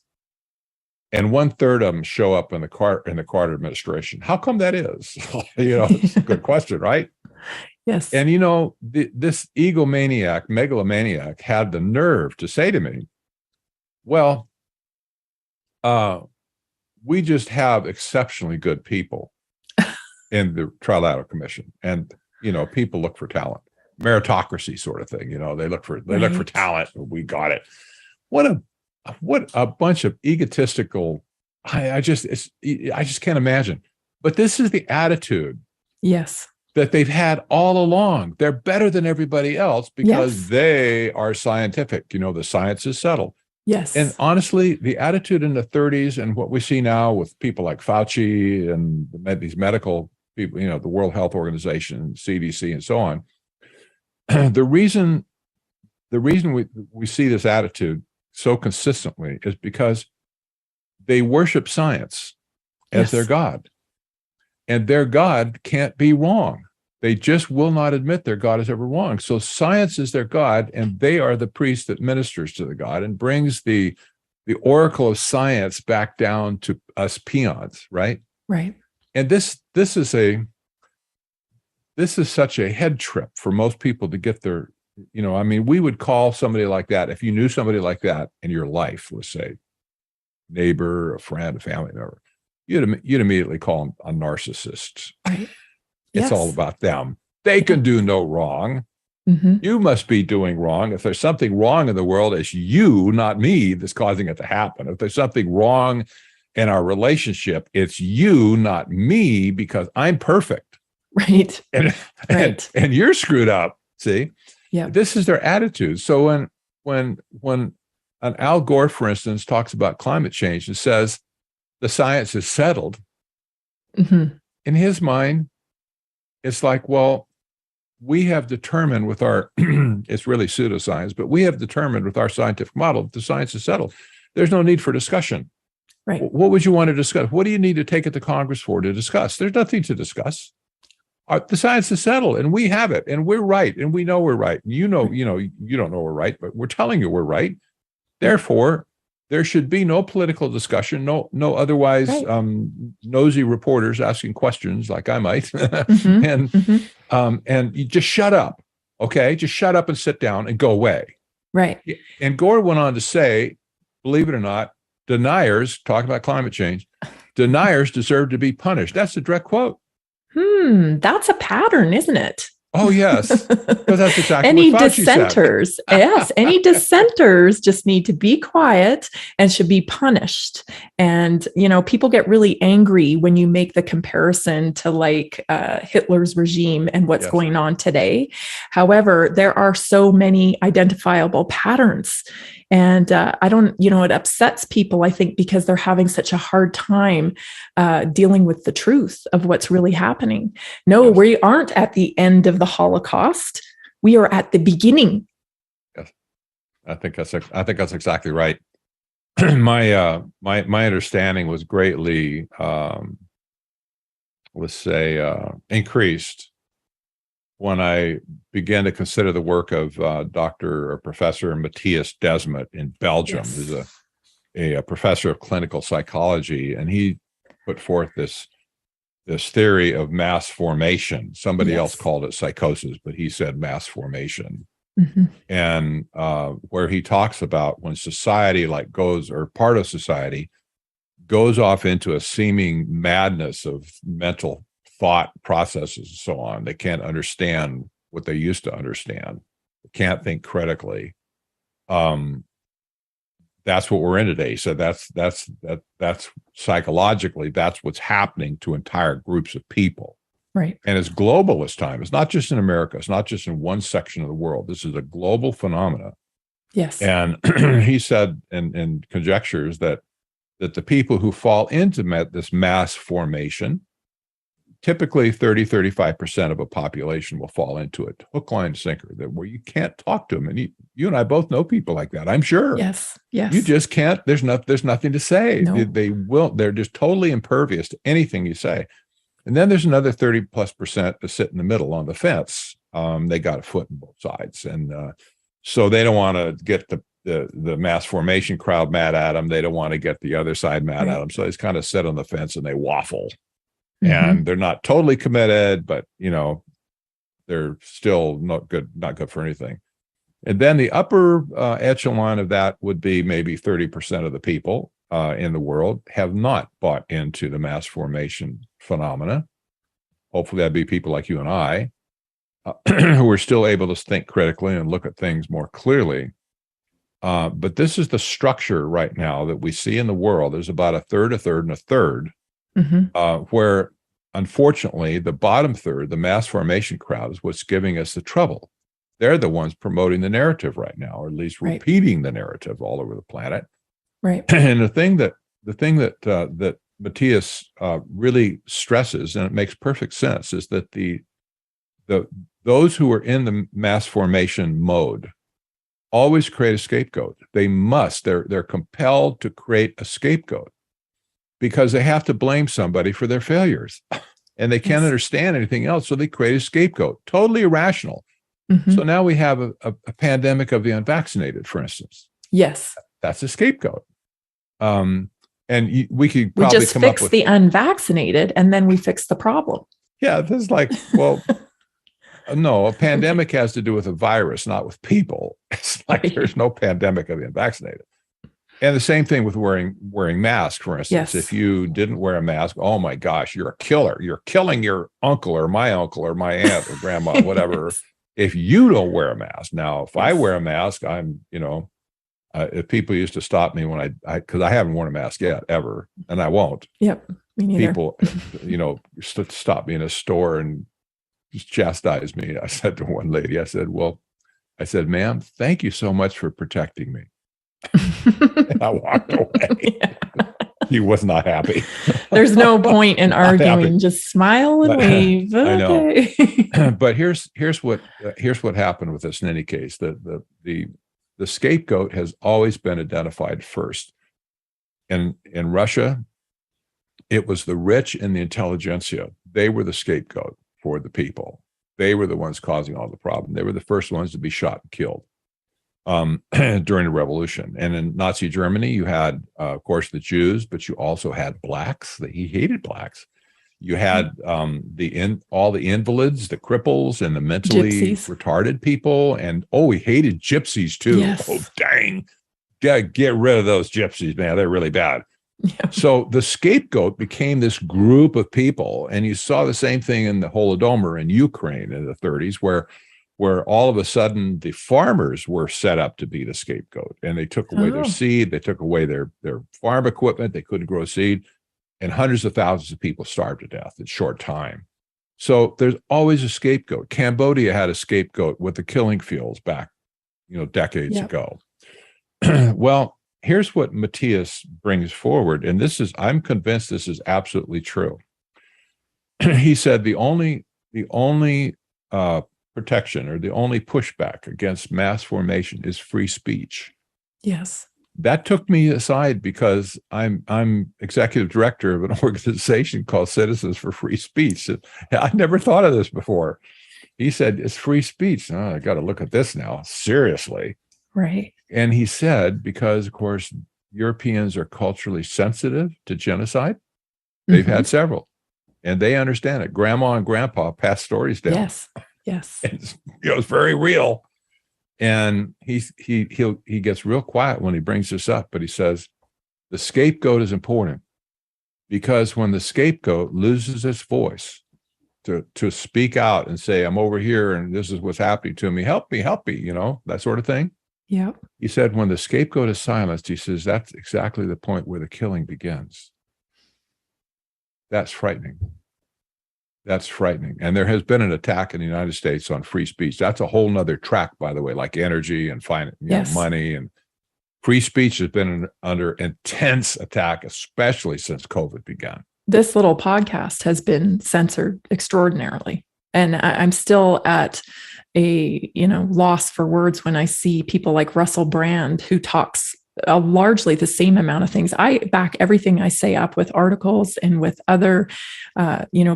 And 1/3 of them show up in the Carter administration. How come that is? It's a good question, right? Yes. And this megalomaniac had the nerve to say to me, well, we just have exceptionally good people in the Trilateral Commission. And, people look for talent, meritocracy sort of thing. They look for talent. We got it. What a bunch of egotistical, I just can't imagine. But this is the attitude. Yes. That they've had all along. They're better than everybody else because they are scientific. The science is settled. Yes. And honestly, the attitude in the 30s and what we see now with people like Fauci and these medical people, the World Health Organization, CDC, and so on. The reason we see this attitude so consistently is because they worship science as their God. And their God can't be wrong. They just will not admit their God is ever wrong. So science is their God, and they are the priest that ministers to the God and brings the oracle of science back down to us peons, right? Right. And this is such a head trip for most people to get their, we would call somebody like that, if you knew somebody like that in your life, let's say, neighbor, a friend, a family member, you'd immediately call them a narcissist. Right. It's all about them. They can do no wrong. Mm-hmm. You must be doing wrong. If there's something wrong in the world, it's you, not me, that's causing it to happen. If there's something wrong in our relationship, it's you, not me, because I'm perfect. Right. And you're screwed up. See? Yeah. This is their attitude. So when an Al Gore, for instance, talks about climate change and says, the science is settled. Mm-hmm. In his mind, it's like, well, we have determined with our, it's really pseudoscience, but we have determined with our scientific model that the science is settled. There's no need for discussion. Right. What would you want to discuss? What do you need to take it to Congress for to discuss? There's nothing to discuss. The science is settled, and we have it, and we're right, and we know we're right. And you don't know we're right, but we're telling you we're right. Therefore, there should be no political discussion, no otherwise nosy reporters asking questions like I might, and you just shut up, okay? Just shut up and sit down and go away. Right. And Gore went on to say, believe it or not, deniers, talking about climate change, deniers deserve to be punished. That's a direct quote. That's a pattern, isn't it? Oh, yes. Because that's exactly any what Fauci dissenters, said. yes, any dissenters just need to be quiet and should be punished. And, people get really angry when you make the comparison to like Hitler's regime and what's going on today. However, there are so many identifiable patterns. And it upsets people, I think, because they're having such a hard time dealing with the truth of what's really happening. No, we aren't at the end of the Holocaust. We are at the beginning. Yes, I think that's exactly right. My understanding was greatly, increased when I began to consider the work of Dr. or Professor Matthias Desmet in Belgium, who's a professor of clinical psychology, and he put forth this this theory of mass formation. Somebody else Yes. called it psychosis, but he said mass formation. Mhm. And where he talks about when society like goes, or part of society goes off into a seeming madness of mental thought processes and so on. They can't understand what they used to understand. They can't think critically. That's what we're in today. So that's psychologically, that's what's happening to entire groups of people. Right. And it's globalist time. It's not just in America. It's not just in one section of the world. This is a global phenomena. Yes. And he said and conjectures that the people who fall into this mass formation, typically 35% of a population will fall into it, hook, line, sinker, that where you can't talk to them. And you and I both know people like that, I'm sure. Yes. Yes. You just can't, there's nothing to say. No. They're just totally impervious to anything you say. And then there's another 30+% that sit in the middle on the fence. They got a foot in both sides. And so they don't want to get the mass formation crowd mad at them. They don't want to get the other side mad at them. So they just kind of sit on the fence and they waffle. Mm-hmm. And they're not totally committed, but they're still not good for anything. And then the upper echelon of that would be maybe 30% of the people in the world have not bought into the mass formation phenomena. Hopefully that'd be people like you and I who are still able to think critically and look at things more clearly. But this is the structure right now that we see in the world. There's about a third, and a third, where unfortunately the bottom third, the mass formation crowd, is what's giving us the trouble. They're the ones promoting the narrative right now, or at least repeating the narrative all over the planet. Right. And the thing that Matthias really stresses, and it makes perfect sense, is that those who are in the mass formation mode always create a scapegoat. They're compelled to create a scapegoat because they have to blame somebody for their failures, and they can't understand anything else, so they create a scapegoat. Totally irrational. Mm-hmm. So now we have a pandemic of the unvaccinated, for instance. Yes. That's a scapegoat. And we could probably just fix the unvaccinated, and then we fix the problem. Yeah, this is like, well, no, a pandemic has to do with a virus, not with people. It's like there's no pandemic of the unvaccinated. And the same thing with wearing masks, for instance. Yes. If you didn't wear a mask, oh my gosh, you're a killer. You're killing your uncle or my aunt or grandma, whatever. Yes. If you don't wear a mask. Now, if I wear a mask, I'm, if people used to stop me when because I haven't worn a mask yet, ever, and I won't. Yep, me neither. People, stop me in a store and just chastise me. I said to one lady, I said, ma'am, thank you so much for protecting me. And I walked away. Yeah. He was not happy. There's no point in arguing. Just smile and wave. Okay. I know. But here's what happened with this. In any case, the scapegoat has always been identified first. And in Russia, it was the rich and the intelligentsia. They were the scapegoat for the people. They were the ones causing all the problem. They were the first ones to be shot and killed during the revolution. And in Nazi Germany, you had, of course, the Jews, but you also had blacks. He hated blacks. You had all the invalids, the cripples, and the mentally retarded people. And he hated gypsies too. Yes. Oh, dang. Get rid of those gypsies, man. They're really bad. Yeah. So the scapegoat became this group of people. And you saw the same thing in the Holodomor in Ukraine in the 30s, where all of a sudden the farmers were set up to be the scapegoat, and they took away their seed. They took away their farm equipment. They couldn't grow seed, and hundreds of thousands of people starved to death in short time. So there's always a scapegoat. Cambodia had a scapegoat with the killing fields back, decades ago. Well, here's what Matthias brings forward, and I'm convinced this is absolutely true. He said the only protection or the only pushback against mass formation is free speech. Yes. That took me aside because I'm executive director of an organization called Citizens for Free Speech. I never thought of this before. He said, it's free speech. I got to look at this now. Seriously. Right. And he said, because of course, Europeans are culturally sensitive to genocide. They've had several. and they understand it. Grandma and grandpa pass stories down. Yes. It's very real. And he gets real quiet when he brings this up, but he says the scapegoat is important because when the scapegoat loses its voice to speak out and say, I'm over here and this is what's happening to me, help me, that sort of thing. Yeah. He said, when the scapegoat is silenced, he says, that's exactly the point where the killing begins. That's frightening. That's frightening. And there has been an attack in the United States on free speech. That's a whole nother track, by the way, like energy and money. And free speech has been under intense attack, especially since COVID began. This little podcast has been censored extraordinarily. And I'm still at a, loss for words when I see people like Russell Brand, who talks largely the same amount of things. I back everything I say up with articles and with other,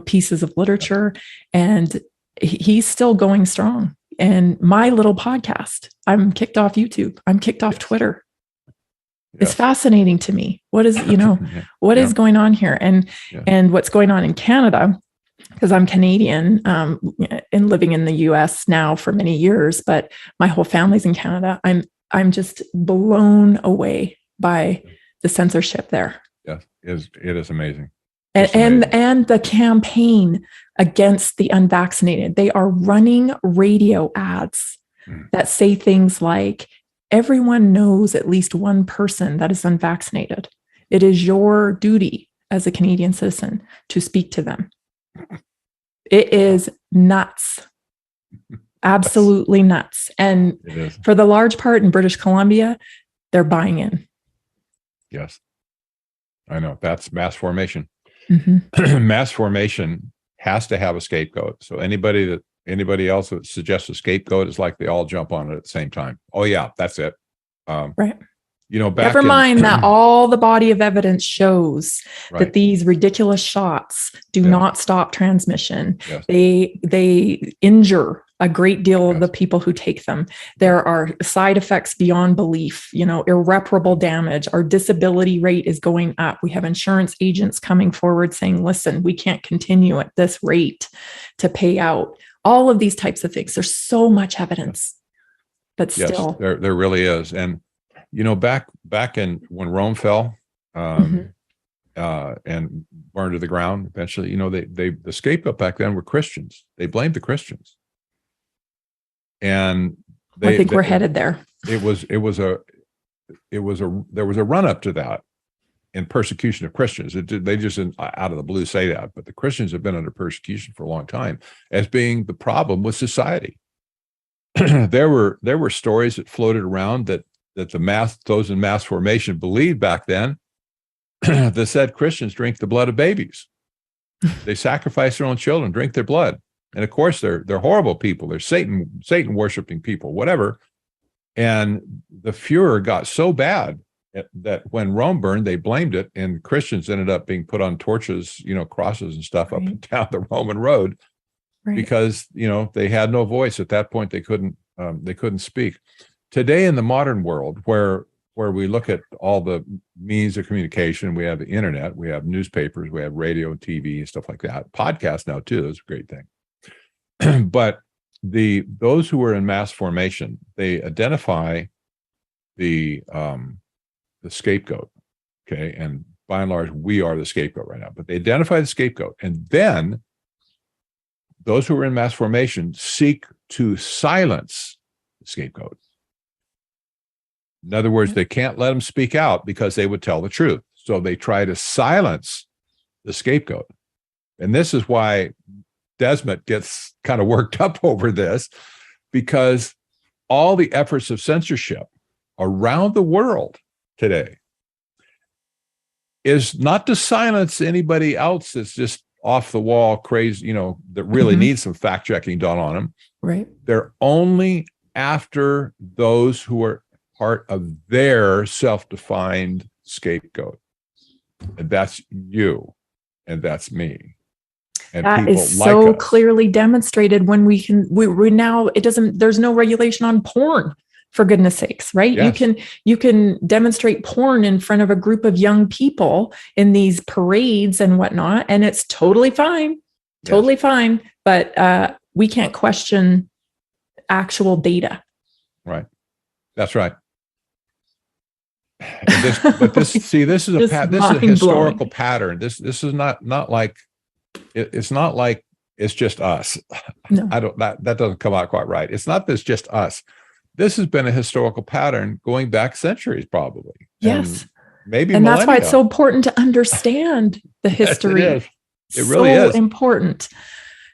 pieces of literature, and he's still going strong. And my little podcast, I'm kicked off YouTube. I'm kicked off Twitter. It's fascinating to me. What is, what is going on here, and what's going on in Canada, because I'm Canadian and living in the US now for many years, but my whole family's in Canada. I'm just blown away by the censorship there. Yes, it is amazing. And the campaign against the unvaccinated. They are running radio ads that say things like, everyone knows at least one person that is unvaccinated. It is your duty as a Canadian citizen to speak to them. It is nuts. Absolutely nuts. And for the large part in British Columbia, they're buying in. Yes. I know. That's mass formation. Mm-hmm. Mass formation has to have a scapegoat. So anybody else that suggests a scapegoat is like they all jump on it at the same time. Oh yeah, that's it. Right. Never mind that all the body of evidence shows that these ridiculous shots do not stop transmission. Yes. They injure a great deal of the people who take them. There are side effects beyond belief, irreparable damage. Our disability rate is going up. We have insurance agents coming forward saying, listen, we can't continue at this rate to pay out. All of these types of things. There's so much evidence, but still. There really is. And back in when Rome fell and burned to the ground, eventually, the scapegoat back then were Christians. They blamed the Christians, and I think we're headed there. There was a run up to that in persecution of Christians. They just out of the blue say that, but the Christians have been under persecution for a long time as being the problem with society. There were stories that floated around that those in mass formation believed back then that said Christians drink the blood of babies. They sacrifice their own children, drink their blood. And of course, they're horrible people. They're Satan worshiping people, whatever. And the furor got so bad that when Rome burned, they blamed it, and Christians ended up being put on torches, crosses and stuff up and down the Roman road, because they had no voice at that point. They couldn't speak. Today in the modern world, where we look at all the means of communication, we have the internet, we have newspapers, we have radio and TV and stuff like that. Podcasts now too, that's a great thing. But those who are in mass formation, they identify the scapegoat, okay? And by and large, we are the scapegoat right now. But they identify the scapegoat, and then those who are in mass formation seek to silence the scapegoat. In other words, they can't let them speak out because they would tell the truth. So they try to silence the scapegoat. And this is why Desmond gets kind of worked up over this, because all the efforts of censorship around the world today is not to silence anybody else that's just off the wall crazy, that really needs some fact checking done on them. Right. They're only after those who are part of their self-defined scapegoat. And that's you, and that's me. And that is so clearly demonstrated when we now, there's no regulation on porn. for goodness sakes, right? Yes. You can demonstrate porn in front of a group of young people in these parades and whatnot, and it's totally fine. Totally fine. But we can't question actual data. Right. That's right. This is a historical pattern. This is not like it's not like it's just us. No. That doesn't come out quite right. It's not that it's just us. This has been a historical pattern going back centuries, probably. Yes. And maybe and millennia. That's why it's so important to understand the history. Yes, it is. It really is important,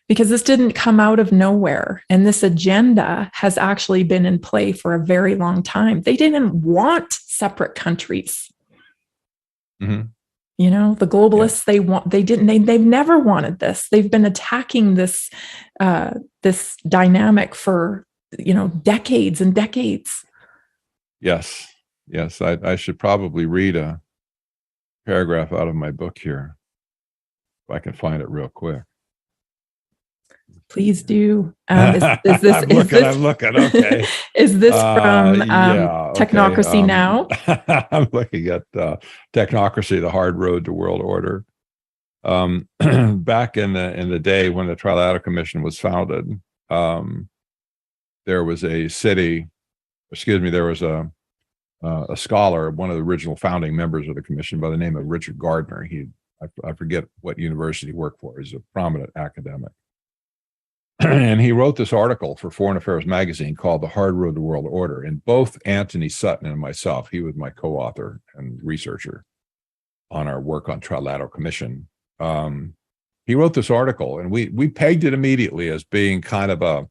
because this didn't come out of nowhere. And this agenda has actually been in play for a very long time. They didn't want separate countries. Mm-hmm. You know, the globalists, they've never wanted this. They've been attacking this dynamic for, decades and decades. Yes. I should probably read a paragraph out of my book here, if I can find it real quick. Please do. Is this? I'm looking. Okay. Is this from Technocracy okay. Now? I'm looking at Technocracy: The Hard Road to World Order. Back in the day when the Trilateral Commission was founded, there was a scholar, one of the original founding members of the commission, by the name of Richard Gardner. I forget what university he worked for. He's a prominent academic. And he wrote this article for Foreign Affairs magazine called The Hard Road to World Order. And both Anthony Sutton and myself, he was my co-author and researcher on our work on Trilateral Commission. He wrote this article, and we pegged it immediately as being kind of a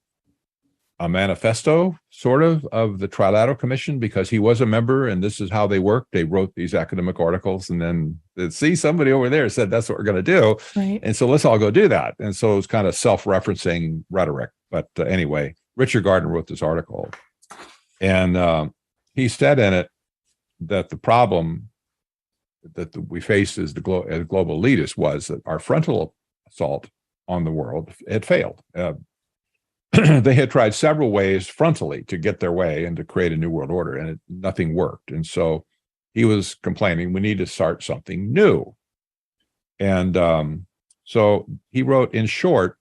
manifesto, sort of the Trilateral Commission, because he was a member, and this is how they worked. They wrote these academic articles, and then somebody over there said, that's what we're going to do. Right. And so let's all go do that. And so it was kind of self-referencing rhetoric. But anyway, Richard Gardner wrote this article, and he said in it that the problem that we faced as global elitists was that our frontal assault on the world had failed. They had tried several ways frontally to get their way and to create a new world order, and nothing worked. And so he was complaining, we need to start something new. And so he wrote, in short,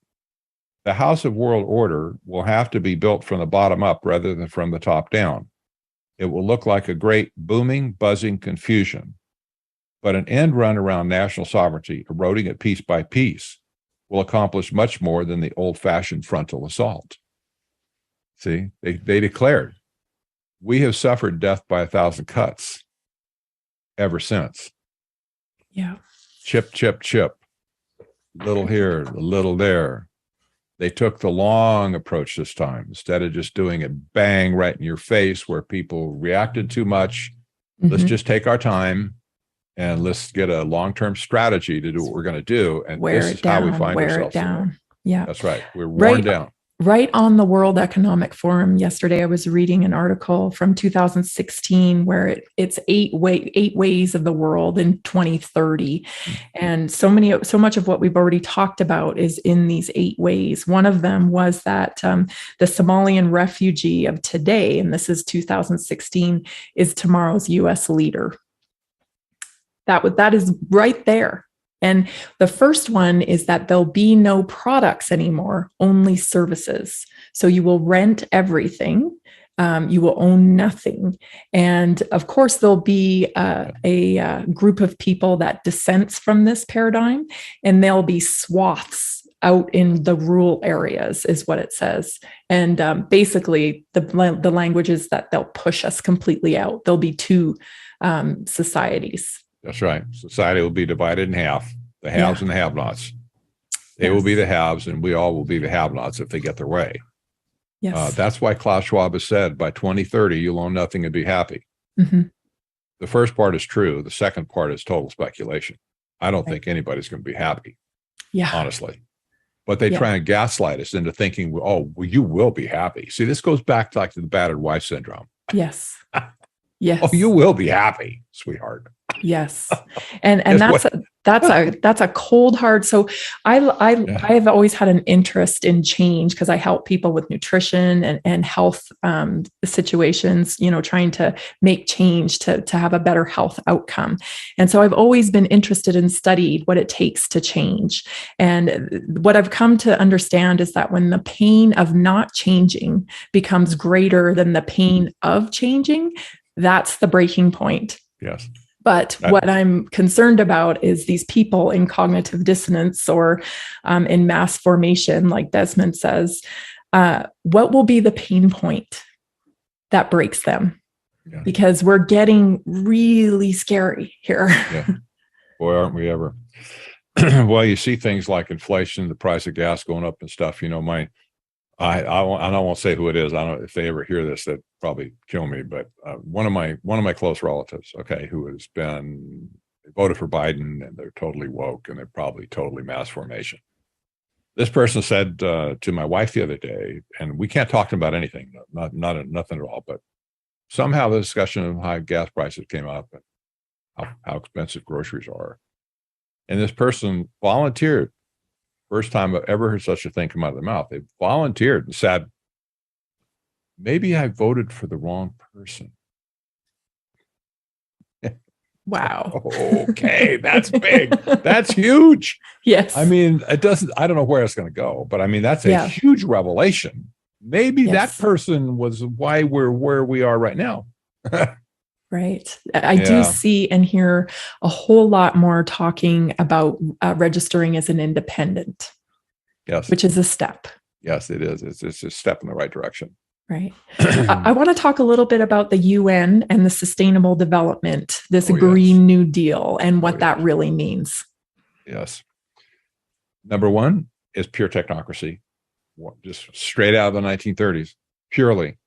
the house of world order will have to be built from the bottom up rather than from the top down. It will look like a great booming, buzzing confusion, but an end run around national sovereignty, eroding it piece by piece, will accomplish much more than the old-fashioned frontal assault. See, they declared, we have suffered death by 1,000 cuts ever since. Yeah. Chip, chip, chip. Little here, a little there. They took the long approach this time. Instead of just doing it bang right in your face where people reacted too much, let's just take our time and let's get a long-term strategy to do what we're going to do. And this is how we find ourselves. Yeah, that's right. We're worn down. Right on the World Economic Forum yesterday, I was reading an article from 2016 where it's eight ways of the world in 2030, and so much of what we've already talked about is in these 8 ways. One of them was that the Somalian refugee of today, and this is 2016, is tomorrow's U.S. leader. That is right there. And the first one is that there'll be no products anymore, only services. So you will rent everything. You will own nothing. And of course, there'll be a group of people that dissents from this paradigm, and there'll be swaths out in the rural areas, is what it says. And basically, the language is that they'll push us completely out. There'll be 2 societies. That's right. Society will be divided in half, the haves and the have-nots. They will be the haves, and we all will be the have-nots if they get their way. Yes. That's why Klaus Schwab has said, by 2030, you'll own nothing and be happy. Mm-hmm. The first part is true. The second part is total speculation. I don't think anybody's going to be happy, honestly. But they try and gaslight us into thinking, you will be happy. See, this goes back to the battered wife syndrome. Yes. Yes. You will be happy, sweetheart. Yes. And That's a cold hard. So I've always had an interest in change because I help people with nutrition and health situations, trying to make change to have a better health outcome. And so I've always been interested and studied what it takes to change. And what I've come to understand is that when the pain of not changing becomes greater than the pain of changing, that's the breaking point. Yes. But what I'm concerned about is these people in cognitive dissonance or in mass formation, like Desmond says, what will be the pain point that breaks them? Yeah. Because we're getting really scary here. Yeah. Boy, aren't we ever. Well, you see things like inflation, the price of gas going up and stuff. I won't say who it is. I don't know if they ever hear this, they'd probably kill me. But one of my close relatives, who has been voted for Biden, and they're totally woke, and they're probably totally mass formation. This person said to my wife the other day, and we can't talk to them about anything, nothing at all. But somehow the discussion of high gas prices came up, and how expensive groceries are, and this person volunteered. First time I've ever heard such a thing come out of their mouth. They volunteered and said, maybe I voted for the wrong person. Wow. Okay, that's big. That's huge. Yes. I mean, I don't know where it's going to go, but I mean, that's a huge revelation. Maybe that person was why we're where we are right now. Right. I do see and hear a whole lot more talking about registering as an independent. Yes. Which is a step. Yes, it is. It's a step in the right direction. Right. I want to talk a little bit about the UN and the sustainable development, this Green New Deal, and what that really means. Yes. Number one is pure technocracy, just straight out of the 1930s, purely.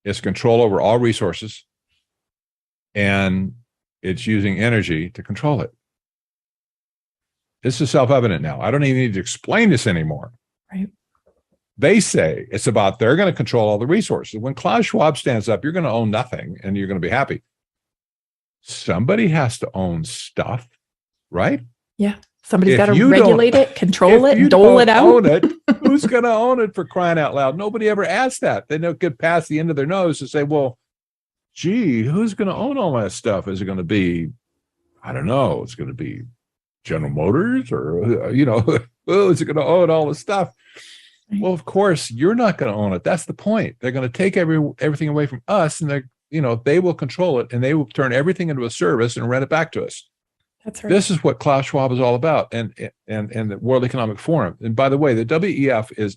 It's control over all resources, and it's using energy to control it. This is self-evident now. I don't even need to explain this anymore. Right. They say it's about they're going to control all the resources. When Klaus Schwab stands up, you're going to own nothing and you're going to be happy. Somebody has to own stuff, right? Yeah. Somebody's got to regulate it, control it, dole it out. Own it, who's going to own it, for crying out loud? Nobody ever asked that. They don't get past the end of their nose to say, well, gee, who's going to own all that stuff? Is it going to be, I don't know, it's going to be General Motors, or, is it going to own all the stuff? Well, of course, you're not going to own it. That's the point. They're going to take everything away from us, and they will control it, and they will turn everything into a service and rent it back to us. That's right. This is what Klaus Schwab is all about, and the World Economic Forum. And by the way, the WEF is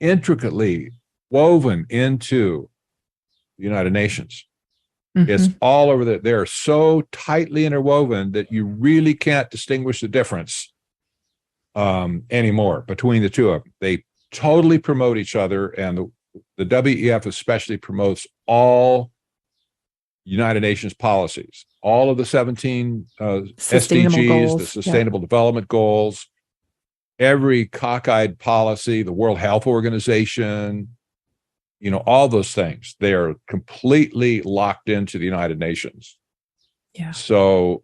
intricately woven into the United Nations. Mm-hmm. It's all over there. They're so tightly interwoven that you really can't distinguish the difference anymore between the two of them. They totally promote each other, and the WEF especially promotes all United Nations policies, all of the 17 SDGs, goals, the Sustainable Development Goals, every cockeyed policy, the World Health Organization, all those things. They are completely locked into the United Nations. Yeah. So,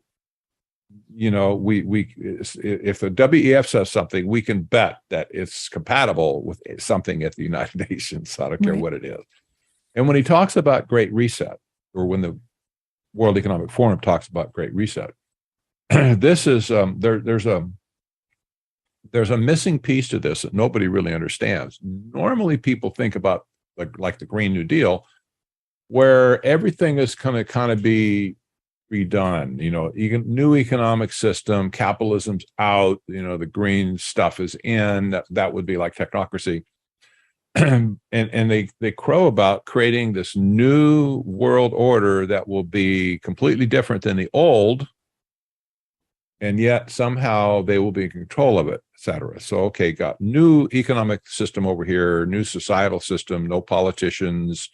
if the WEF says something, we can bet that it's compatible with something at the United Nations. I don't care what it is. And when he talks about Great Reset, or when the World Economic Forum talks about Great Reset, this is there's a missing piece to this that nobody really understands. Normally, people think about like the Green New Deal, where everything is going to kind of be redone. New economic system, capitalism's out. The green stuff is in. That would be like technocracy. and they crow about creating this new world order that will be completely different than the old, and yet somehow they will be in control of it, etc. So, got new economic system over here, new societal system, no politicians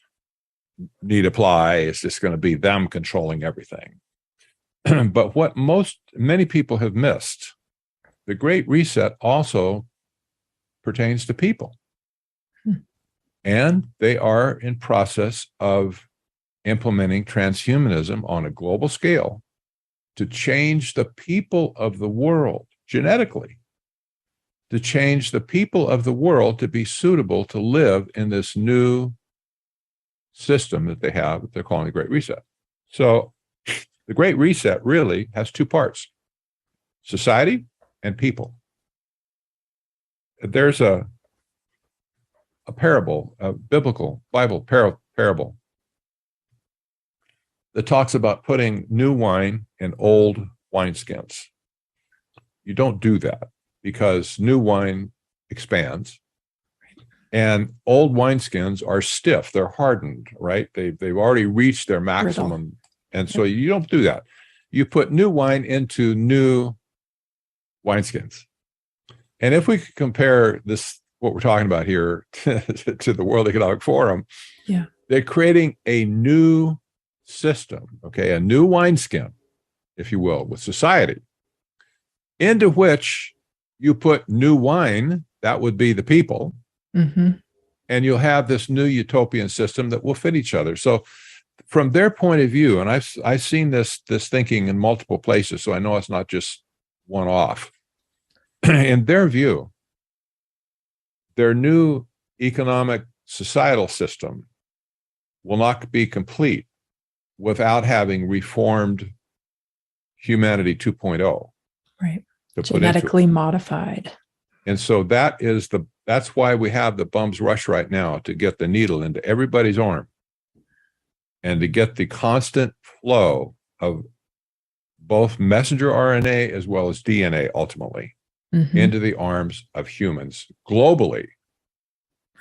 need apply. It's just going to be them controlling everything. But what many people have missed, the Great Reset also pertains to people. And they are in process of implementing transhumanism on a global scale to change the people of the world genetically, to change the people of the world to be suitable to live in this new system that they have, that they're calling the Great Reset. So the Great Reset really has two parts: society and people. There's a parable, a biblical Bible parable that talks about putting new wine in old wineskins. You don't do that because new wine expands and old wineskins are stiff. They're hardened, right? They've already reached their maximum. And so you don't do that. You put new wine into new wineskins. And if we could compare this, what we're talking about here, to the World Economic Forum, they're creating a new system, okay, a new wineskin, if you will, with society, into which you put new wine, that would be the people, and you'll have this new utopian system that will fit each other. So from their point of view, and I've seen this thinking in multiple places, so I know it's not just one off. In their view, their new economic societal system will not be complete without having reformed humanity 2.0. Right. Genetically modified. And so that's why we have the bum's rush right now, to get the needle into everybody's arm and to get the constant flow of both messenger RNA as well as DNA ultimately into the arms of humans globally,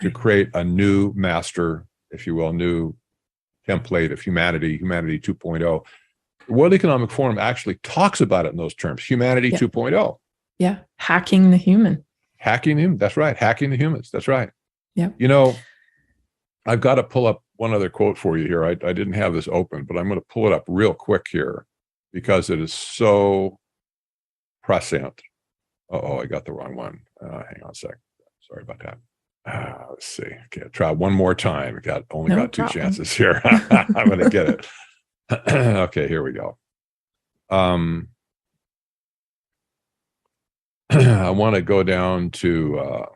to create a new master, if you will, new template of humanity 2.0. The World Economic Forum actually talks about it in those terms, humanity 2.0. Yeah, hacking the human. Hacking him, that's right. Hacking the humans, that's right. Yeah. You know, I've got to pull up one other quote for you here. I didn't have this open, but I'm going to pull it up real quick here because it is so prescient. Uh-oh, I got the wrong one. Hang on a sec. Sorry about that. Let's see. Okay, try one more time. Only got two chances here. I'm going to get it. Okay, here we go. I want to go down to,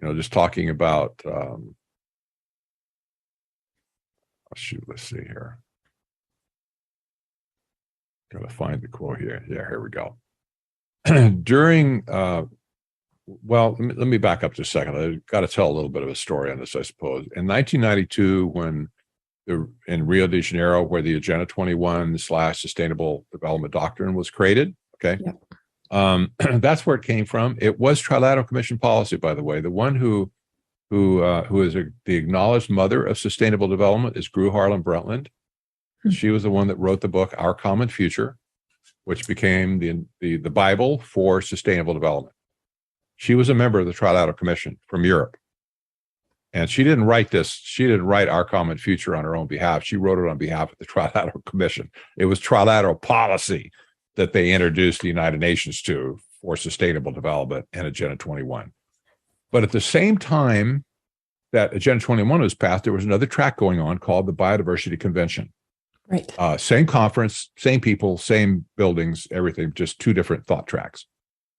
just talking about, let's see here. Got to find the quote here. Yeah, here we go. During, let me back up just a second. I've got to tell a little bit of a story on this, I suppose. In 1992, when in Rio de Janeiro, where the Agenda 21 / Sustainable Development Doctrine was created, okay? Yep. That's where it came from. It was Trilateral Commission policy, by the way. The one who is the acknowledged mother of sustainable development is Gru Harlan Brundtland. She was the one that wrote the book Our Common Future, which became the Bible for sustainable development. She was a member of the Trilateral Commission from Europe. And she didn't write this. She didn't write Our Common Future on her own behalf. She wrote it on behalf of the Trilateral Commission. It was trilateral policy that they introduced the United Nations to for sustainable development and Agenda 21. But at the same time that Agenda 21 was passed, there was another track going on called the Biodiversity Convention. Right. Same conference, same people, same buildings, everything, just two different thought tracks.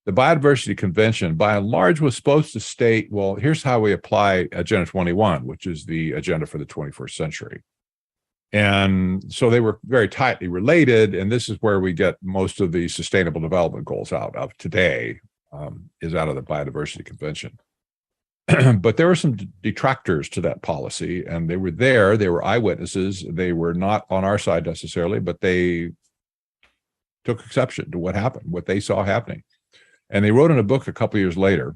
The Biodiversity Convention, by and large, was supposed to state, well, here's how we apply Agenda 21, which is the agenda for the 21st century. And so they were very tightly related, and this is where we get most of the sustainable development goals out of today, is out of the Biodiversity Convention. But there were some detractors to that policy, and they were there. They were eyewitnesses. They were not on our side necessarily, but they took exception to what happened, what they saw happening. And they wrote in a book a couple of years later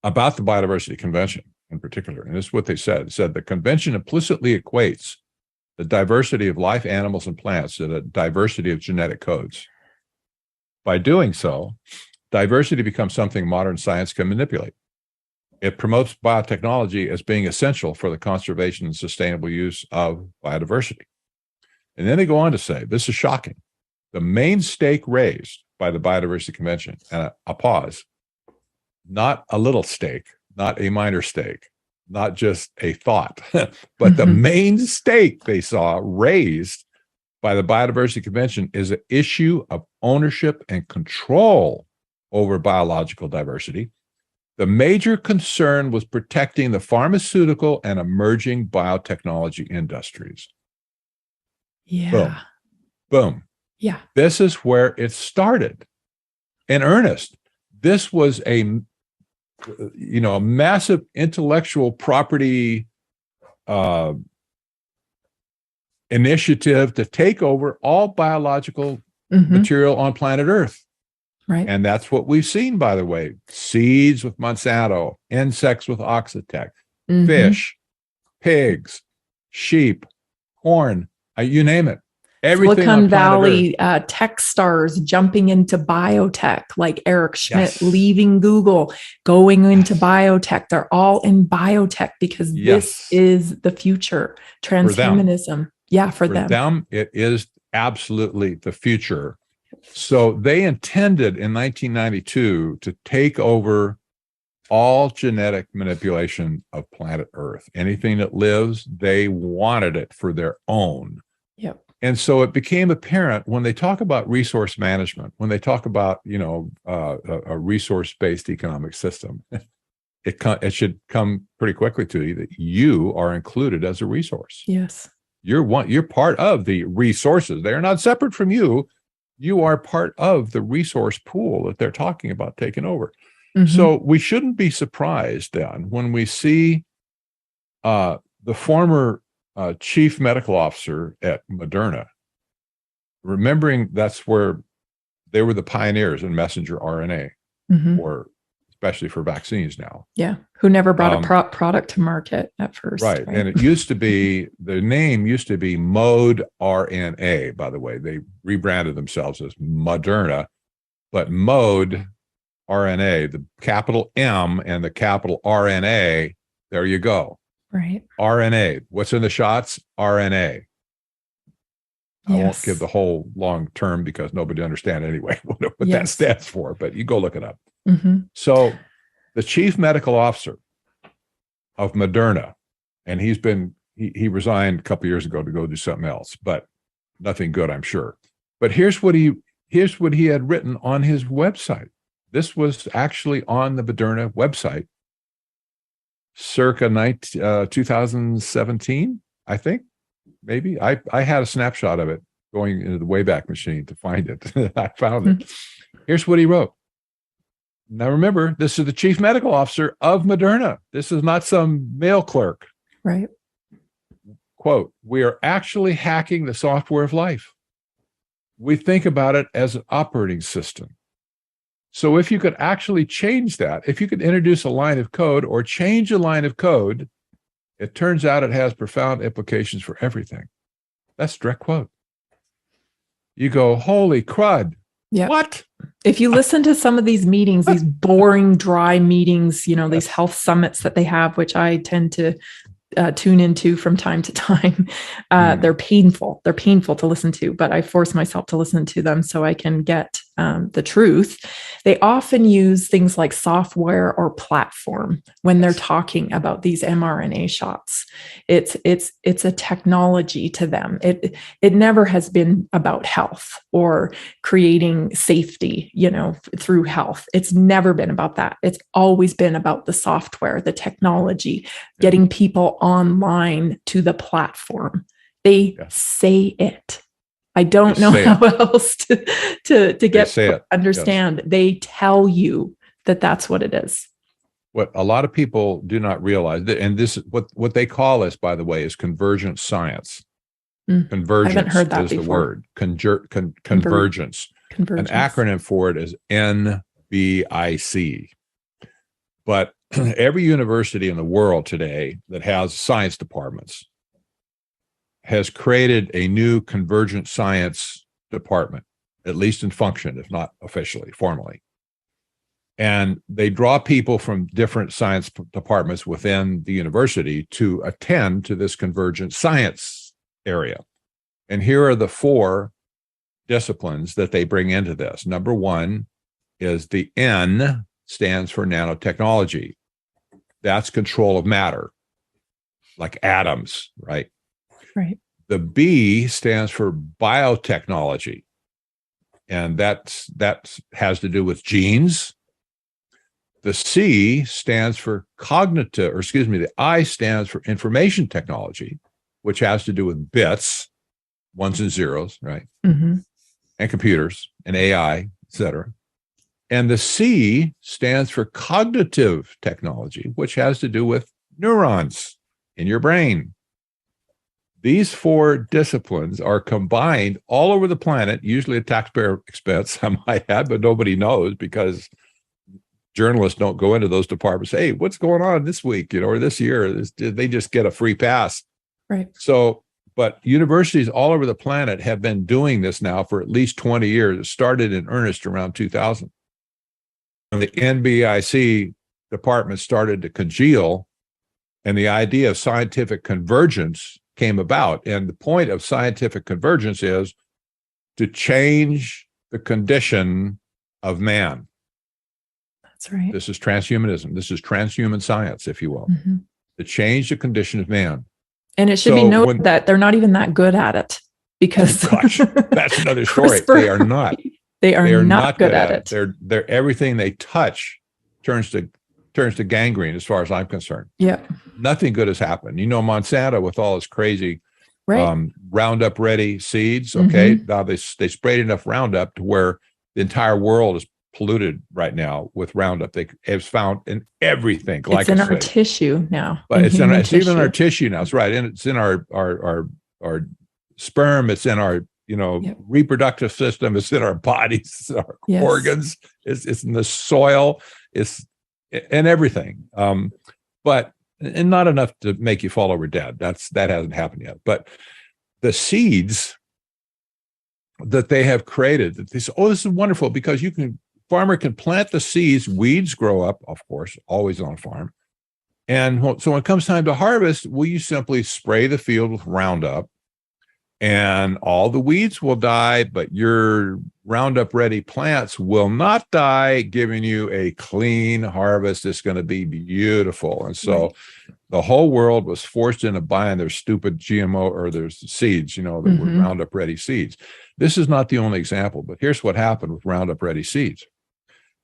about the Biodiversity Convention in particular. And this is what they said. It said the convention implicitly equates the diversity of life, animals, and plants to the diversity of genetic codes. By doing so, diversity becomes something modern science can manipulate. It promotes biotechnology as being essential for the conservation and sustainable use of biodiversity. And then they go on to say, this is shocking. The main stake raised by the Biodiversity Convention, and a pause, not a little stake, not a minor stake, not just a thought, but the main stake they saw raised by the Biodiversity Convention is an issue of ownership and control over biological diversity. The major concern was protecting the pharmaceutical and emerging biotechnology industries. Yeah. Boom. Boom. Yeah. This is where it started in earnest. This was a massive intellectual property initiative to take over all biological material on planet Earth. Right. And that's what we've seen, by the way. Seeds with Monsanto, insects with Oxitec, fish, pigs, sheep, corn, you name it. Everything Silicon on planet Valley Earth. tech stars jumping into biotech, like Eric Schmidt Yes. leaving Google, going into biotech. They're all in biotech because this is the future. Transhumanism. For them. For them, it is absolutely the future. So they intended in 1992 to take over all genetic manipulation of planet Earth. Anything that lives, they wanted it for their own. Yep. And so it became apparent when they talk about resource management, when they talk about, a resource-based economic system, it should come pretty quickly to you that you are included as a resource. Yes. You're part of the resources. They are not separate from you. You are part of the resource pool that they're talking about taking over. So we shouldn't be surprised then when we see the former chief medical officer at Moderna, remembering that's where they were the pioneers in messenger RNA, or especially for vaccines now. Yeah. Who never brought a product to market at first. Right. And it used to be, the name used to be Mode RNA, by the way. They rebranded themselves as Moderna, but Mode RNA, the capital M and the capital RNA, there you go. Right. RNA. What's in the shots? RNA. I won't give the whole long term because nobody understands anyway what that stands for, but you go look it up. So the chief medical officer of Moderna, and he resigned a couple of years ago to go do something else, but nothing good, I'm sure. But here's what he had written on his website. This was actually on the Moderna website circa 2017, I think, maybe. I had a snapshot of it going into the Wayback Machine to find it. I found it. Here's what he wrote. Now, remember, this is the chief medical officer of Moderna. This is not some mail clerk. Right. Quote, "We are actually hacking the software of life. We think about it as an operating system. So if you could actually change that, if you could introduce a line of code or change a line of code, it turns out it has profound implications for everything." That's a direct quote. You go, holy crud. Yeah. What? If you listen to some of these meetings, these boring, dry meetings, these health summits that they have, which I tend to tune into from time to time, they're painful. They're painful to listen to, but I force myself to listen to them so I can get the truth. They often use things like software or platform when they're talking about these mRNA shots. It's a technology to them. It never has been about health or creating safety, through health. It's never been about that. It's always been about the software, the technology, getting people online to the platform. They say it. I don't know how else to get to understand. Yes. They tell you that that's what it is. What a lot of people do not realize, and this what they call this, by the way, is convergent science. Convergence I haven't heard that is before. The word. Convergence. An acronym for it is NBIC. But every university in the world today that has science departments has created a new convergent science department, at least in function, if not officially, formally. And they draw people from different science departments within the university to attend to this convergent science area. And here are the 4 disciplines that they bring into this. Number 1 is the N stands for nanotechnology. That's control of matter, like atoms, right? Right. The B stands for biotechnology, and that has to do with genes. The C stands for cognitive, or excuse me, the I stands for information technology, which has to do with bits, ones and zeros, right? Mm-hmm. And computers and AI, et cetera. And the C stands for cognitive technology, which has to do with neurons in your brain. These four disciplines are combined all over the planet, usually at taxpayer expense, I might add, but nobody knows because journalists don't go into those departments. Hey, what's going on this week, or this year? They just get a free pass. Right. So, but universities all over the planet have been doing this now for at least 20 years. It started in earnest around 2000. When the NBIC department started to congeal, and the idea of scientific convergence came about. And the point of scientific convergence is to change the condition of man. That's right. This is transhumanism. This is transhuman science, if you will, to change the condition of man. And it should be noted that they're not even that good at it because gosh, that's another story. They are not. They are not good at it. They're everything they touch turns to gangrene, as far as I'm concerned. Yeah. Nothing good has happened. Monsanto with all its crazy Roundup ready seeds. Okay. Now they sprayed enough Roundup to where the entire world is polluted right now with Roundup. It's found in everything. It's in our tissue now. But it's even in our tissue now. It's right. And it's in our sperm. It's in our, reproductive system. It's in our bodies, it's in our organs. It's in the soil. It's in everything. But not enough to make you fall over dead. That hasn't happened yet. But the seeds that they have created, that they say, oh, this is wonderful because farmer can plant the seeds, weeds grow up, of course, always on a farm. And so when it comes time to harvest, you simply spray the field with Roundup and all the weeds will die, but your Roundup ready plants will not die, giving you a clean harvest. It's going to be beautiful. And so the whole world was forced into buying their stupid GMO or their seeds, that were Roundup ready seeds. This is not the only example, but here's what happened with Roundup ready seeds.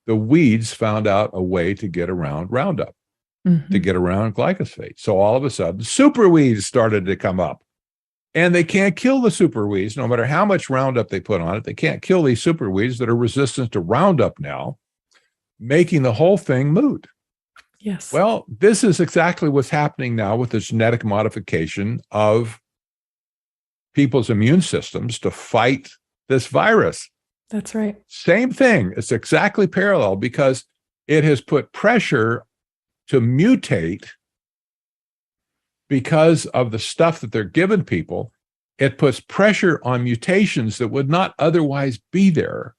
The weeds found out a way to get around Roundup, to get around glyphosate. So all of a sudden, super weeds started to come up. And they can't kill the super weeds, no matter how much Roundup they put on it. They can't kill these super weeds that are resistant to Roundup now, making the whole thing moot. Yes. Well, this is exactly what's happening now with the genetic modification of people's immune systems to fight this virus. That's right. Same thing. It's exactly parallel because it has put pressure to mutate. Because of the stuff that they're giving people, it puts pressure on mutations that would not otherwise be there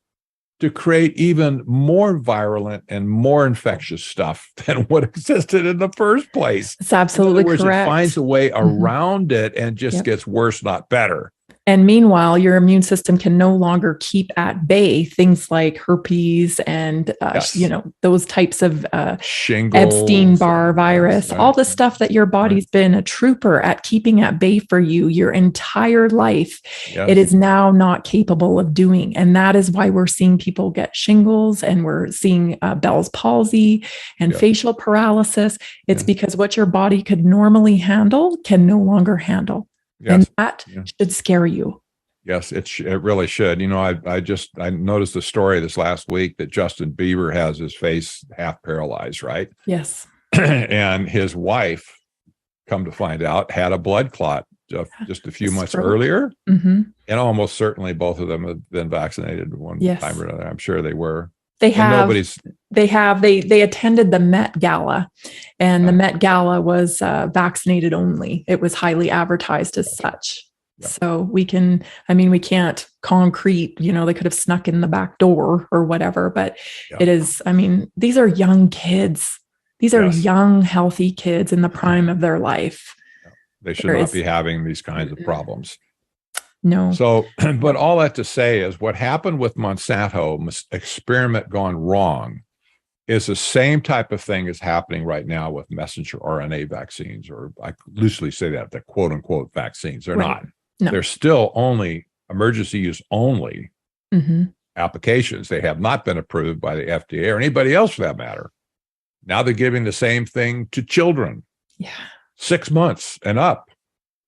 to create even more virulent and more infectious stuff than what existed in the first place. It's absolutely correct. It finds a way around it and just gets worse, not better. And meanwhile, your immune system can no longer keep at bay things like herpes and, those types of shingles, Epstein-Barr virus, all the stuff that your body's been a trooper at keeping at bay for you your entire life. Yes. It is now not capable of doing. And that is why we're seeing people get shingles and we're seeing Bell's palsy and facial paralysis. It's because what your body could normally handle can no longer handle. Yes. And that should scare you. Yes, it really should. I noticed a story this last week that Justin Bieber has his face half paralyzed, right? Yes. And his wife, come to find out, had a blood clot just a few months earlier. And almost certainly both of them have been vaccinated one time or another. I'm sure they were. They attended the Met Gala, and the Met Gala was vaccinated only. It was highly advertised as such. Yep. So we can't concrete, they could have snuck in the back door or whatever, but it is, these are young kids. These are young, healthy kids in the prime of their life. They should not be having these kinds of problems. No. So, but all that to say is what happened with Monsanto experiment gone wrong is the same type of thing is happening right now with messenger RNA vaccines, or I loosely say that, the quote unquote vaccines. They're not. No. They're still only emergency use only applications. They have not been approved by the FDA or anybody else for that matter. Now they're giving the same thing to children. Yeah. 6 months and up.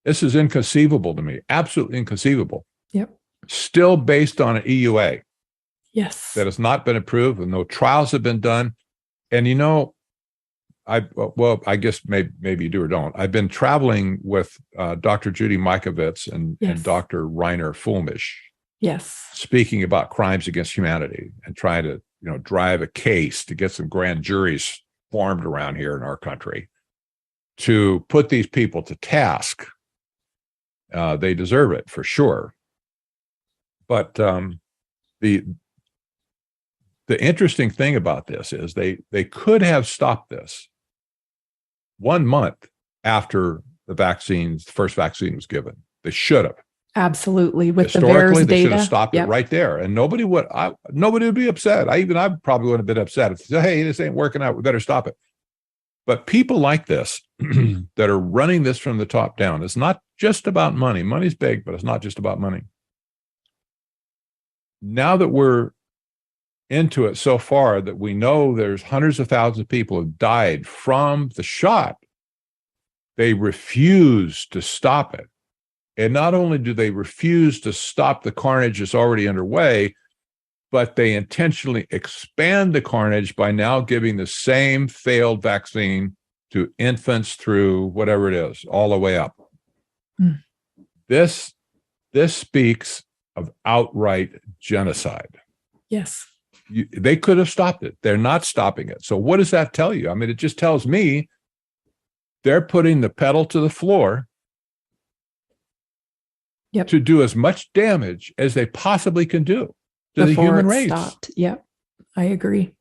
This is inconceivable to me. Absolutely inconceivable. Yep. Still based on an EUA. Yes. That has not been approved and no trials have been done. And I guess maybe you do or don't. I've been traveling with Dr. Judy Mikovits and Dr. Rainer Fulmish. Yes. Speaking about crimes against humanity and trying to, drive a case to get some grand juries formed around here in our country to put these people to task. They deserve it for sure. But the interesting thing about this is they could have stopped this 1 month after the first vaccine was given. They should have. Absolutely. With the Historically, VAERS they data. should have stopped it right there, and nobody would be upset. I probably would have been upset if they said, "Hey, this ain't working out. We better stop it." But people like this that are running this from the top down. It's not just about money. Money's big, but it's not just about money. Now that we're into it so far that we know there's hundreds of thousands of people who have died from the shot, they refuse to stop it. And not only do they refuse to stop the carnage that's already underway, but they intentionally expand the carnage by now giving the same failed vaccine to infants through whatever it is, all the way up. This speaks of outright genocide. Yes. They could have stopped it. They're not stopping it. So what does that tell you? I mean, it just tells me they're putting the pedal to the floor to do as much damage as they possibly can do to the human race. Stopped. Yep. I agree.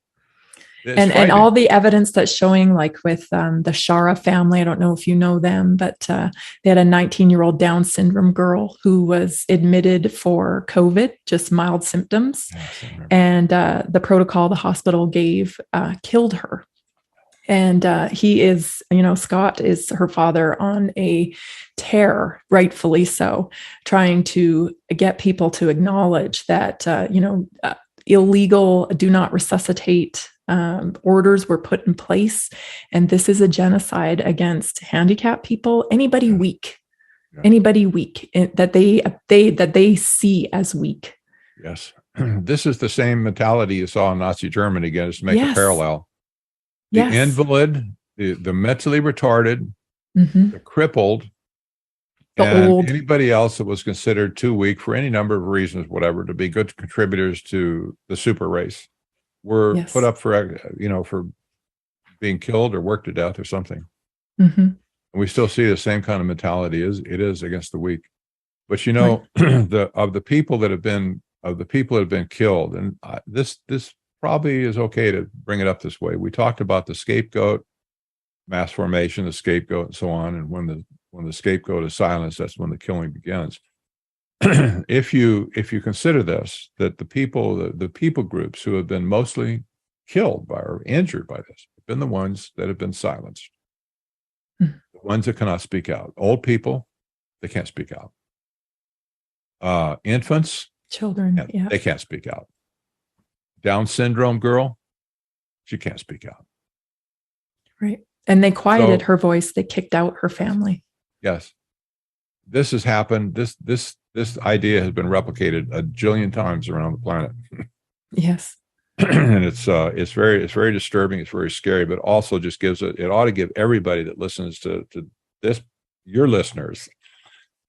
And all the evidence that's showing, like with the Shara family, I don't know if you know them, but they had a 19-year-old Down syndrome girl who was admitted for COVID, just mild symptoms. And the protocol the hospital gave killed her. And he is, Scott is her father on a tear, rightfully so, trying to get people to acknowledge that, illegal do not resuscitate orders were put in place. And this is a genocide against handicapped people, anybody weak that they see as weak. Yes. This is the same mentality you saw in Nazi Germany, again, just to make a parallel. The invalid, the mentally retarded, the crippled, and old. Anybody else that was considered too weak for any number of reasons, whatever, to be good contributors to the super race were put up for being killed or worked to death or something. And we still see the same kind of mentality as it is against the weak. But the people that have been killed, and this probably is okay to bring it up this way. We talked about the scapegoat, mass formation, the scapegoat, and so on. And when the scapegoat is silenced, that's when the killing begins. If you consider this, that the people groups who have been mostly killed by or injured by this have been the ones that have been silenced, the ones that cannot speak out. Old people, they can't speak out. Infants, children, they can't speak out. Down syndrome girl, she can't speak out. Right. And they quieted her voice. They kicked out her family. Yes. This has happened. This idea has been replicated a jillion times around the planet. Yes. And it's very disturbing. It's very scary, but also just it ought to give everybody that listens to this, your listeners,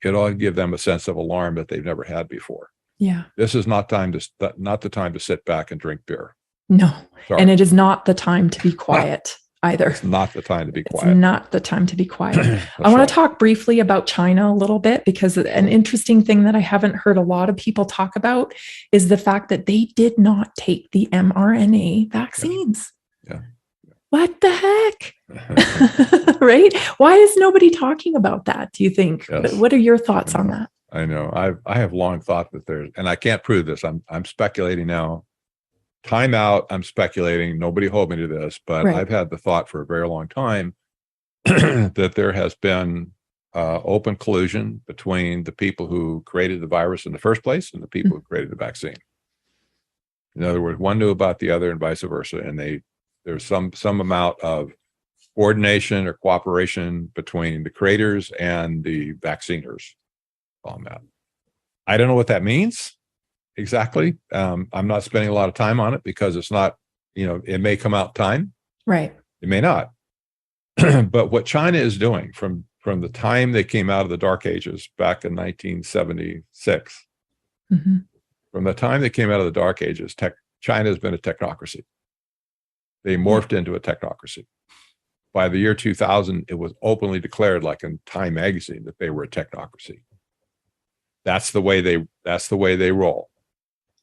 it ought to give them a sense of alarm that they've never had before. Yeah. This is not the time to sit back and drink beer. No. Sorry. And it is not the time to be quiet either. It's not the time to be quiet. It's not the time to be quiet. I want to talk briefly about China a little bit, because an interesting thing that I haven't heard a lot of people talk about is the fact that they did not take the mRNA vaccines. Yeah. What the heck? Right? Why is nobody talking about that, do you think? Yes. What are your thoughts on that? I know. I have long thought that there's, and I can't prove this. I'm speculating now. Time out. I'm speculating. Nobody hold me to this, but I've had the thought for a very long time that there has been open collusion between the people who created the virus in the first place and the people who created the vaccine. In other words, one knew about the other and vice versa, and there's some amount of coordination or cooperation between the creators and the vacciners on that. I don't know what that means exactly. I'm not spending a lot of time on it because it's not, it may come out time. Right. It may not. But what China is doing from the time they came out of the Dark Ages back in 1976, from the time they came out of the Dark Ages, China has been a technocracy. They morphed into a technocracy. By the year 2000, it was openly declared, like in Time magazine, that they were a technocracy. That's the way they roll.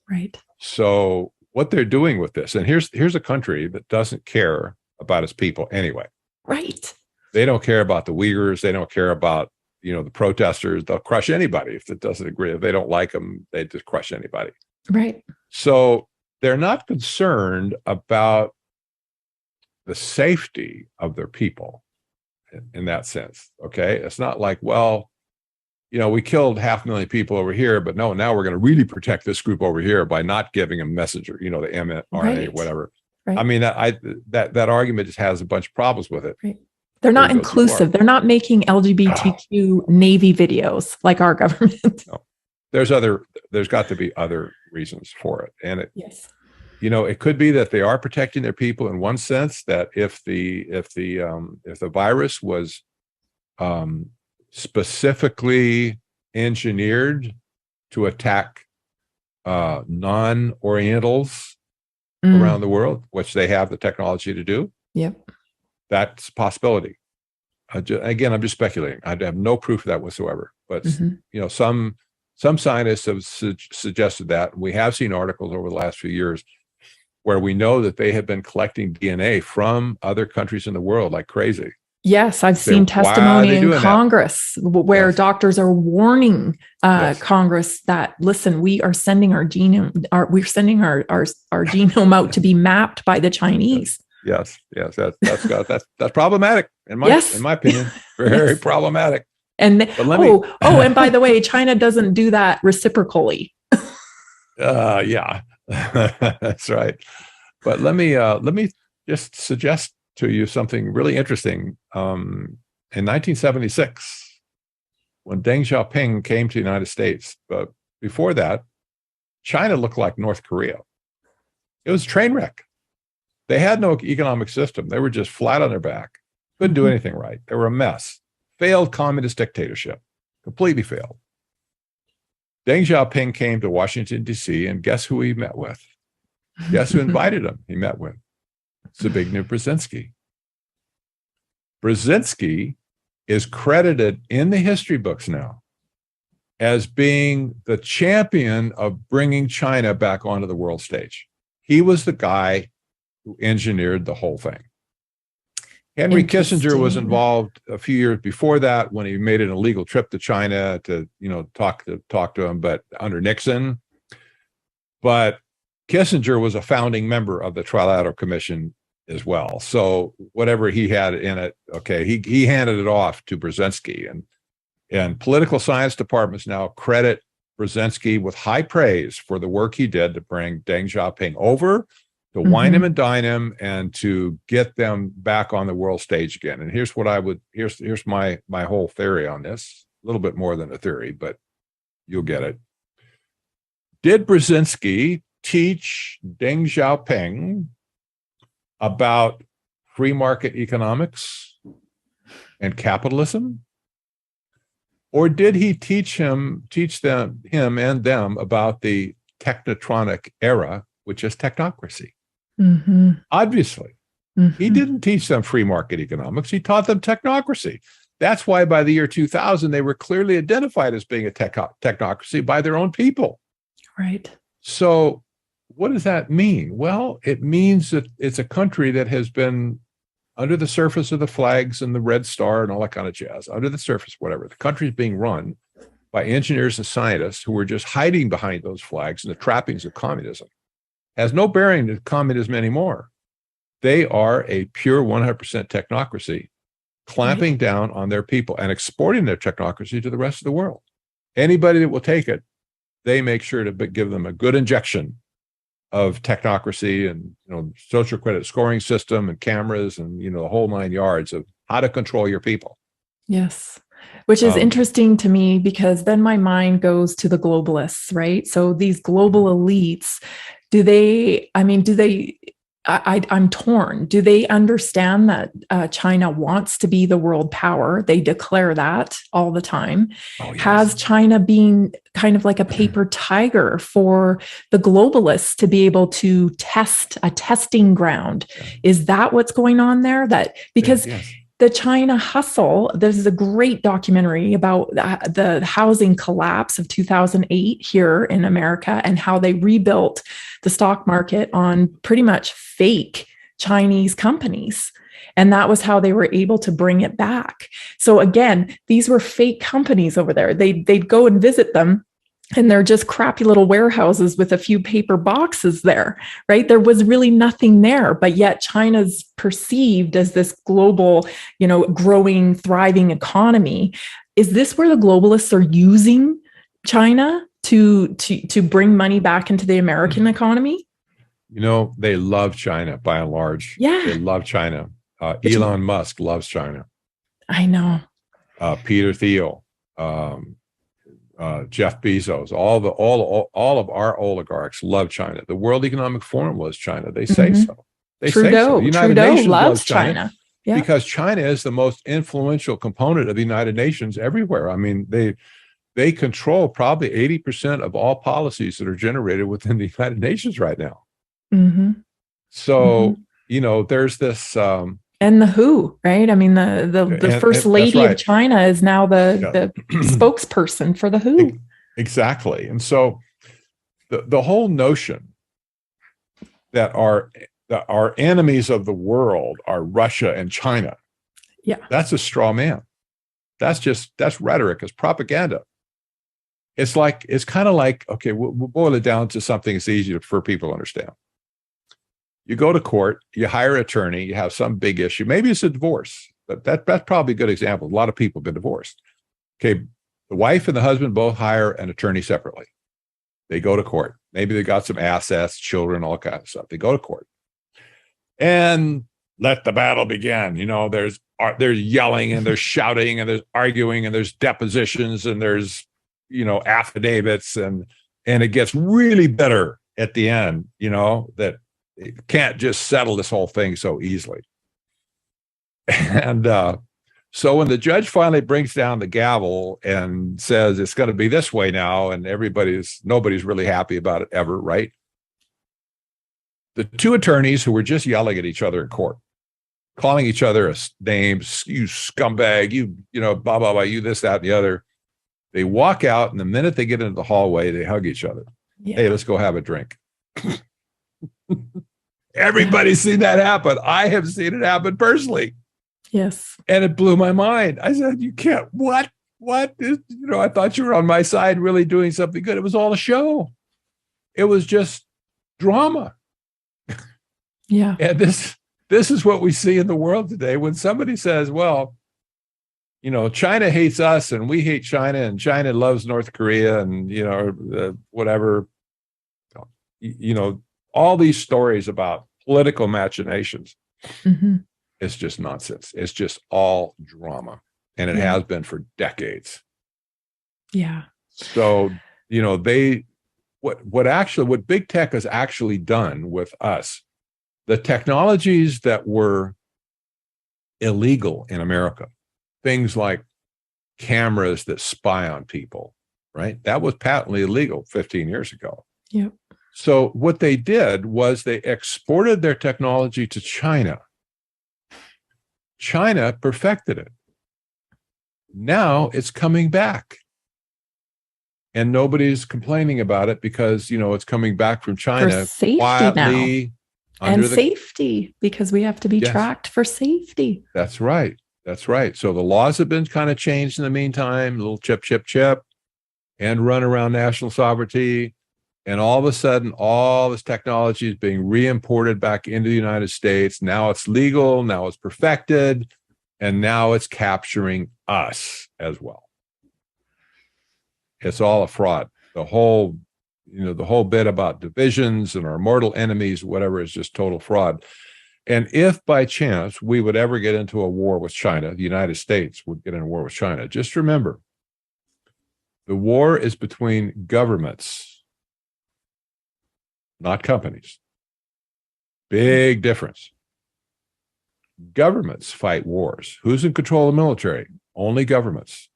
Right. So what they're doing with this, and here's a country that doesn't care about its people anyway. Right. They don't care about the Uyghurs. They don't care about, the protesters. They'll crush anybody if it doesn't agree. If they don't like them, they just crush anybody. Right. So they're not concerned about the safety of their people in that sense. Okay. It's not like, well, we killed 500,000 people over here, but no, now we're going to really protect this group over here by not giving them messenger, the mRNA, right. whatever. Right. I mean, that argument just has a bunch of problems with it. Right. They're not inclusive. They're not making LGBTQ Navy videos like our government. No. There's got to be other reasons for it. And yes. It could be that they are protecting their people in one sense, that if the virus was specifically engineered to attack non-Orientals around the world, which they have the technology to do. Yep. That's a possibility. Again, I'm just speculating. I have no proof of that whatsoever. But some scientists have suggested that. We have seen articles over the last few years where we know that they have been collecting DNA from other countries in the world like crazy. Yes, I've seen testimony in Congress where doctors are warning Congress that, listen, we are sending our genome, we're sending our genome out to be mapped by the Chinese. Yes, that's problematic in my opinion. Very problematic. And and by the way, China doesn't do that reciprocally. Yeah, that's right. But let me just suggest to you something really interesting. In 1976, when Deng Xiaoping came to the United States, but before that, China looked like North Korea. It was a train wreck. They had no economic system. They were just flat on their back. Couldn't do anything right. They were a mess. Failed communist dictatorship. Completely failed. Deng Xiaoping came to Washington, D.C., and guess who he met with? Guess who invited him? He met with Zbigniew Brzezinski. Brzezinski is credited in the history books now as being the champion of bringing China back onto the world stage. He was the guy who engineered the whole thing. Henry Kissinger was involved a few years before that when he made an illegal trip to China to, talk to him, but under Nixon. But Kissinger was a founding member of the Trilateral Commission as well. So whatever he had in it, he handed it off to Brzezinski, and political science departments now credit Brzezinski with high praise for the work he did to bring Deng Xiaoping over, to wine him and dine him, and to get them back on the world stage again. And here's what here's my whole theory on this, a little bit more than a theory, but you'll get it. Did Brzezinski teach Deng Xiaoping about free market economics and capitalism? Or did he teach him and them about the technotronic era, which is technocracy? Obviously, he didn't teach them free market economics. He taught them technocracy. That's why by the year 2000, they were clearly identified as being a technocracy by their own people. Right. So what does that mean? Well, it means that it's a country that has been under the surface of the flags and the red star and all that kind of jazz, under the surface, whatever. The country is being run by engineers and scientists who are just hiding behind those flags and the trappings of communism. Has no bearing to communism anymore. They are a pure 100% technocracy clamping down on their people and exporting their technocracy to the rest of the world. Anybody that will take it, they make sure to give them a good injection of technocracy and social credit scoring system and cameras and the whole 9 yards of how to control your people. Yes. Which is interesting to me, because then my mind goes to the globalists, right? So these global elites, I'm torn. Do they understand that China wants to be the world power? They declare that all the time. Oh, yes. Has China been kind of like a paper tiger for the globalists to be able to test a testing ground? Is that what's going on there? Because the China hustle, there's a great documentary about the housing collapse of 2008 here in America and how they rebuilt the stock market on pretty much fake Chinese companies. And that was how they were able to bring it back. So again, these were fake companies over there. They'd go and visit them, and they're just crappy little warehouses with a few paper boxes there, right? There was really nothing there, but yet China's perceived as this global, growing, thriving economy. Is this where the globalists are using China to bring money back into the American economy? They love China by and large. Yeah. They love China. Elon Musk loves China. I know. Peter Thiel, Jeff Bezos, all of our oligarchs love China. The World Economic Forum loves China. They say so. They say so. The United Nations loves China. Yeah. Because China is the most influential component of the United Nations everywhere. I mean, they control probably 80% of all policies that are generated within the United Nations right now. Mm-hmm. So, there's this and the WHO, right? I mean, the first lady of China is now the spokesperson for the WHO. Exactly. And so the whole notion that our enemies of the world are Russia and China, that's a straw man. That's rhetoric, it's propaganda. It's kind of like, okay, we'll boil it down to something that's easy for people to understand. You go to court, you hire an attorney, you have some big issue. Maybe it's a divorce, but that's probably a good example. A lot of people have been divorced. Okay, the wife and the husband both hire an attorney separately. They go to court. Maybe they got some assets, children, all kinds of stuff. They go to court and let the battle begin. There's yelling and there's shouting and there's arguing and there's depositions and there's affidavits and it gets really bitter at the end. That it can't just settle this whole thing so easily. And so when the judge finally brings down the gavel and says it's going to be this way now, and nobody's really happy about it ever, right? The two attorneys who were just yelling at each other in court, calling each other names, you scumbag, you blah, blah, blah, you this, that, and the other. They walk out, and the minute they get into the hallway, they hug each other. Yeah. Hey, let's go have a drink. Everybody's seen that happen. I have seen it happen personally. Yes. And it blew my mind. I said, you can't, what? I thought you were on my side really doing something good. It was all a show. It was just drama. Yeah. And this is what we see in the world today. When somebody says, well, China hates us and we hate China and China loves North Korea and, whatever, all these stories about political machinations, it's just nonsense. It's just all drama. And it has been for decades. Yeah. So, what big tech has actually done with us, the technologies that were illegal in America, things like cameras that spy on people, right? That was patently illegal 15 years ago. Yep. So what they did was they exported their technology to China. China perfected it. Now it's coming back. And nobody's complaining about it because, it's coming back from China for safety quietly. Now. And safety, because we have to be tracked for safety. That's right. That's right. So the laws have been kind of changed in the meantime, a little chip, and run around national sovereignty. And all of a sudden, all this technology is being re-imported back into the United States. Now it's legal. Now it's perfected. And now it's capturing us as well. It's all a fraud. The whole bit about divisions and our mortal enemies, whatever, is just total fraud. And if by chance we would ever get into a war with China, the United States would get in a war with China, just remember, the war is between governments, not companies. Big difference. Governments fight wars. Who's in control of the military? Only governments.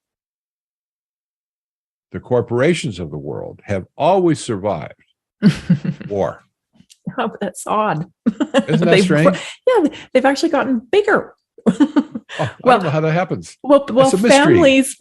The corporations of the world have always survived war. Oh, that's odd. Isn't that strange? Yeah, they've actually gotten bigger. I don't know how that happens. Well, families,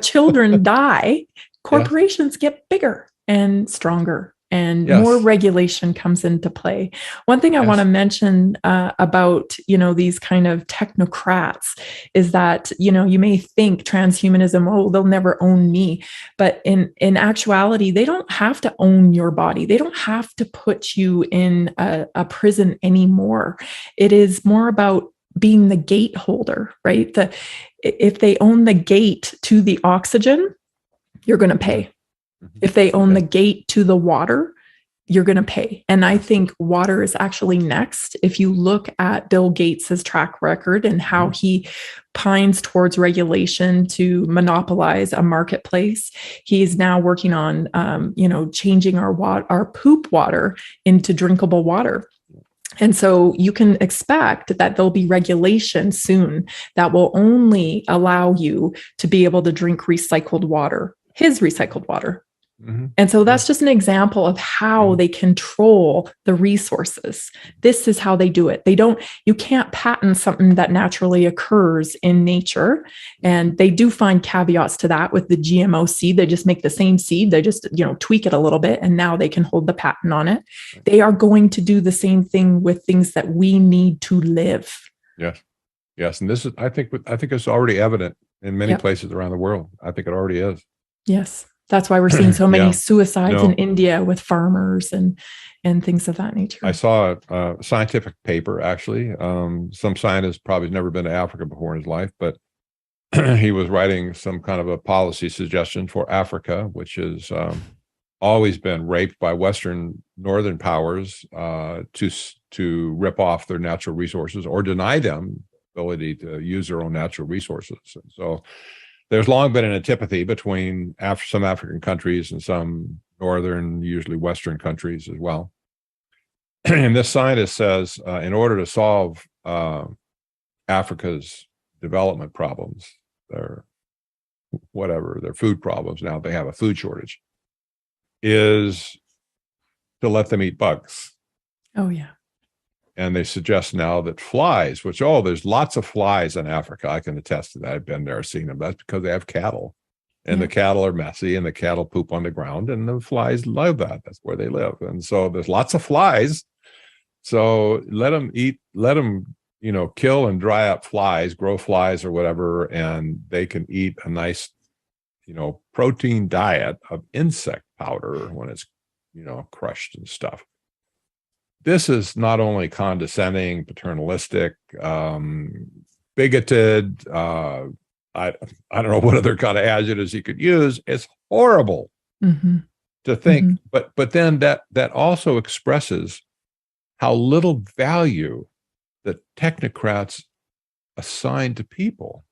children die. Corporations get bigger and stronger, and more regulation comes into play. One thing I want to mention about, these kind of technocrats is that, you may think transhumanism, oh, they'll never own me. But in actuality, they don't have to own your body. They don't have to put you in a prison anymore. It is more about being the gate holder, right? If they own the gate to the oxygen, you're going to pay. If they own the gate to the water, you're going to pay. And I think water is actually next. If you look at Bill Gates's track record and how he pines towards regulation to monopolize a marketplace, he's now working on, changing our poop water into drinkable water. And so you can expect that there'll be regulation soon that will only allow you to be able to drink recycled water, his recycled water. Mm-hmm. And so that's just an example of how they control the resources. This is how they do it. You can't patent something that naturally occurs in nature. And they do find caveats to that with the GMO seed. They just make the same seed. They just, tweak it a little bit, and now they can hold the patent on it. They are going to do the same thing with things that we need to live. Yes. Yes. And this is, I think it's already evident in many places around the world. I think it already is. Yes. That's why we're seeing so many suicides in India with farmers and things of that nature. I saw a scientific paper, actually. Some scientist probably has never been to Africa before in his life, but he was writing some kind of a policy suggestion for Africa, which has always been raped by Western northern powers to rip off their natural resources or deny them ability to use their own natural resources. And so there's long been an antipathy between some African countries and some northern, usually Western countries as well. And this scientist says, in order to solve Africa's development problems, their food problems, now they have a food shortage, is to let them eat bugs. Oh, yeah. And they suggest now that flies, there's lots of flies in Africa. I can attest to that. I've been there, seen them. That's because they have cattle. And the cattle are messy, and the cattle poop on the ground, and the flies love that. That's where they live. And so there's lots of flies. So let them kill and dry up flies, grow flies or whatever, and they can eat a nice, protein diet of insect powder when it's, crushed and stuff. This is not only condescending, paternalistic, bigoted. I don't know what other kind of adjectives you could use. It's horrible to think, but then that also expresses how little value the technocrats assign to people.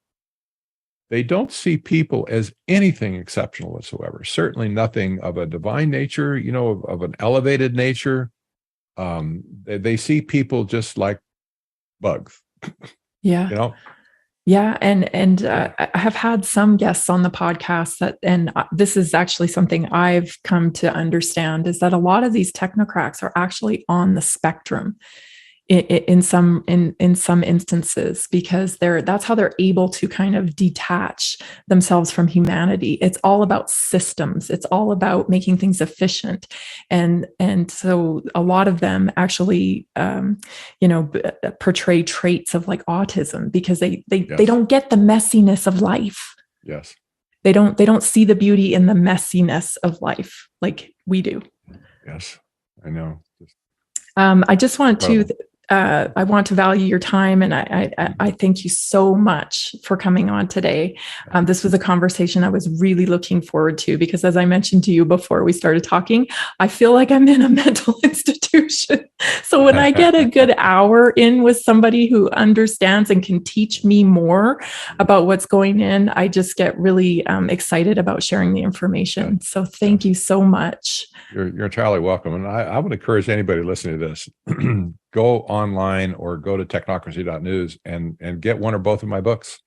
They don't see people as anything exceptional whatsoever. Certainly nothing of a divine nature, of an elevated nature. They see people just like bugs. Yeah. Yeah. And I have had some guests on the podcast and this is actually something I've come to understand, is that a lot of these technocrats are actually on the spectrum in some instances, because that's how they're able to kind of detach themselves from humanity. It's all about systems. It's all about making things efficient. And so a lot of them actually, portray traits of like autism, because they don't get the messiness of life. Yes. They don't see the beauty in the messiness of life like we do. Yes, I know. I just wanted to I want to value your time, and I thank you so much for coming on today. This was a conversation I was really looking forward to, because as I mentioned to you before we started talking, I feel like I'm in a mental institution. So when I get a good hour in with somebody who understands and can teach me more about what's going in, I just get really excited about sharing the information. So thank you so much. You're entirely welcome. And I would encourage anybody listening to this, go online or go to technocracy.news and get one or both of my books.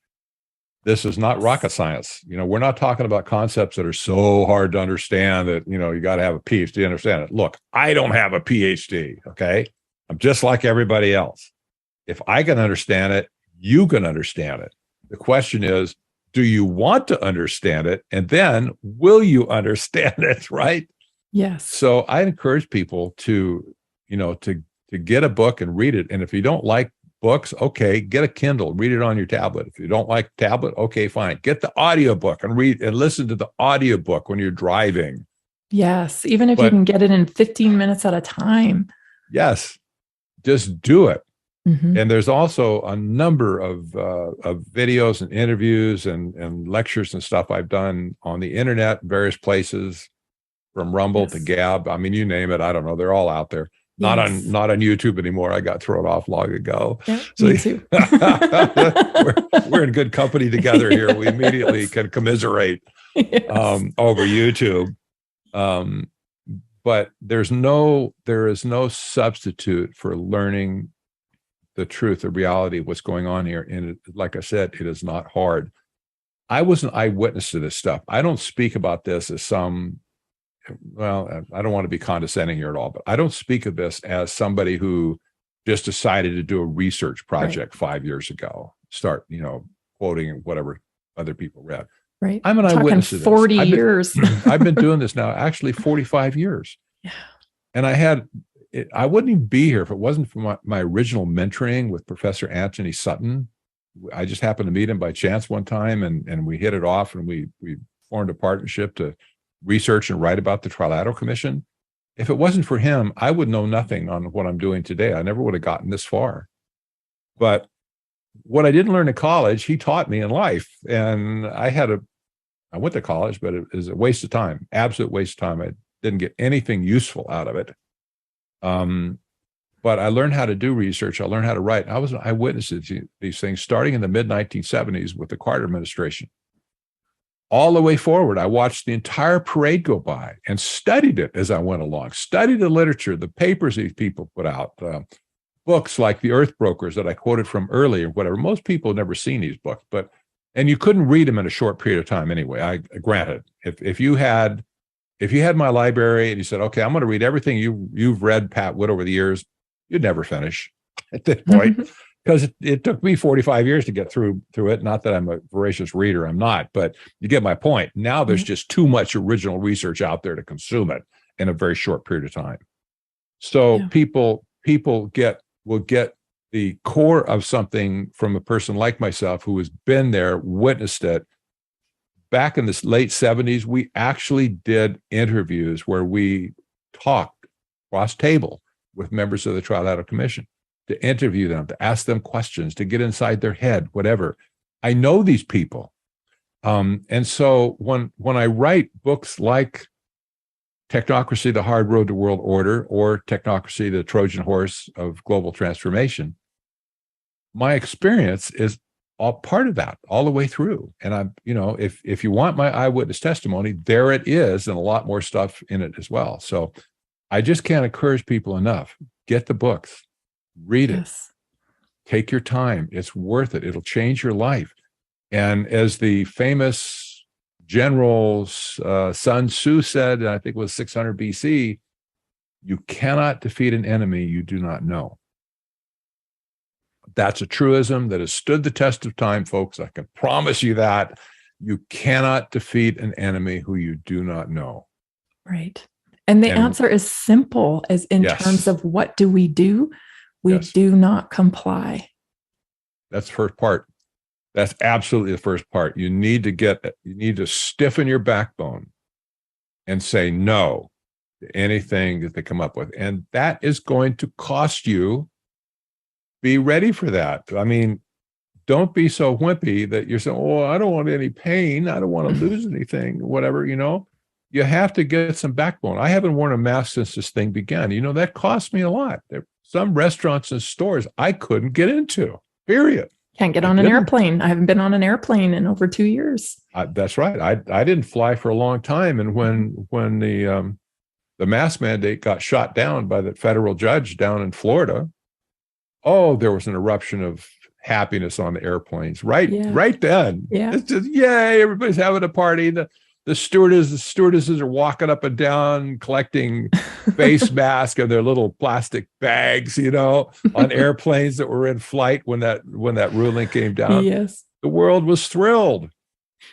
This is not rocket science. We're not talking about concepts that are so hard to understand that, you got to have a PhD to understand it. Look, I don't have a PhD. Okay. I'm just like everybody else. If I can understand it, you can understand it. The question is, do you want to understand it? And then will you understand it? Right? Yes. So I encourage people to get a book and read it. And if you don't like books, okay, get a Kindle, read it on your tablet. If you don't like tablet, okay, fine. Get the audiobook and read and listen to the audiobook when you're driving. Yes. Even if you can get it in 15 minutes at a time. Yes. Just do it. Mm-hmm. And there's also a number of videos and interviews and lectures and stuff I've done on the internet, various places, from Rumble to Gab. I mean, you name it. I don't know. They're all out there. Not on YouTube anymore. I got thrown off long ago. Yeah, so me too. we're in good company together here. We immediately can commiserate over YouTube. But there is no substitute for learning the truth, the reality of what's going on here. And like I said, it is not hard. I was an eyewitness to this stuff. I don't speak about this as I don't want to be condescending here at all, but I don't speak of this as somebody who just decided to do a research project 5 years ago, start, quoting whatever other people read. Right. I'm an eyewitness to this. 40 years. I've been doing this now, actually 45 years. Yeah. And I wouldn't even be here if it wasn't for my original mentoring with Professor Anthony Sutton. I just happened to meet him by chance one time, and we hit it off, and we formed a partnership to research and write about the Trilateral Commission. If it wasn't for him, I would know nothing on what I'm doing today. I never would have gotten this far. But what I didn't learn in college, he taught me in life. And I went to college, but it was a waste of time, absolute waste of time. I didn't get anything useful out of it. But I learned how to do research. I learned how to write. I was an eyewitness to these things starting in the mid-1970s with the Carter administration. All the way forward, I watched the entire parade go by and studied it as I went along, studied the literature, the papers these people put out, books like The Earth Brokers that I quoted from earlier, whatever. Most people have never seen these books, and you couldn't read them in a short period of time anyway. I granted, if you had my library and you said, okay, I'm going to read everything you've read, Pat Wood, over the years, you'd never finish at that point. Because it took me 45 years to get through it. Not that I'm a voracious reader, I'm not, but you get my point. Now there's just too much original research out there to consume it in a very short period of time. So people will get the core of something from a person like myself who has been there, witnessed it. Back in the late 70s, we actually did interviews where we talked cross table with members of the Trilateral Commission, to interview them, to ask them questions, to get inside their head, whatever. I know these people. And so when I write books like Technocracy, The Hard Road to World Order, or Technocracy, The Trojan Horse of Global Transformation, my experience is all part of that all the way through. And if you want my eyewitness testimony, there it is, and a lot more stuff in it as well. So I just can't encourage people enough. Get the books. Read it. Take your time. It's worth it. It'll change your life. And as the famous general Sun Tzu said, I think it was 600 BC, you cannot defeat an enemy you do not know. That's a truism that has stood the test of time, folks. I can promise you that. You cannot defeat an enemy who you do not know. Right. And the answer is simple, as in terms of what do? We do not comply. That's the first part. That's absolutely the first part. You need to stiffen your backbone and say no to anything that they come up with. And that is going to cost you be ready for that. I mean, don't be so wimpy that you're saying, oh, I don't want any pain. I don't want to lose anything, whatever, You have to get some backbone. I haven't worn a mask since this thing began. That cost me a lot. There are some restaurants and stores I couldn't get into, period. Can't get on an airplane. I haven't been on an airplane in over 2 years. That's right. I didn't fly for a long time. And when the mask mandate got shot down by the federal judge down in Florida, there was an eruption of happiness on the airplanes right then. Yeah. It's just, yay, everybody's having a party. The stewardesses are walking up and down collecting face masks and their little plastic bags, on airplanes that were in flight when that ruling came down. Yes. The world was thrilled.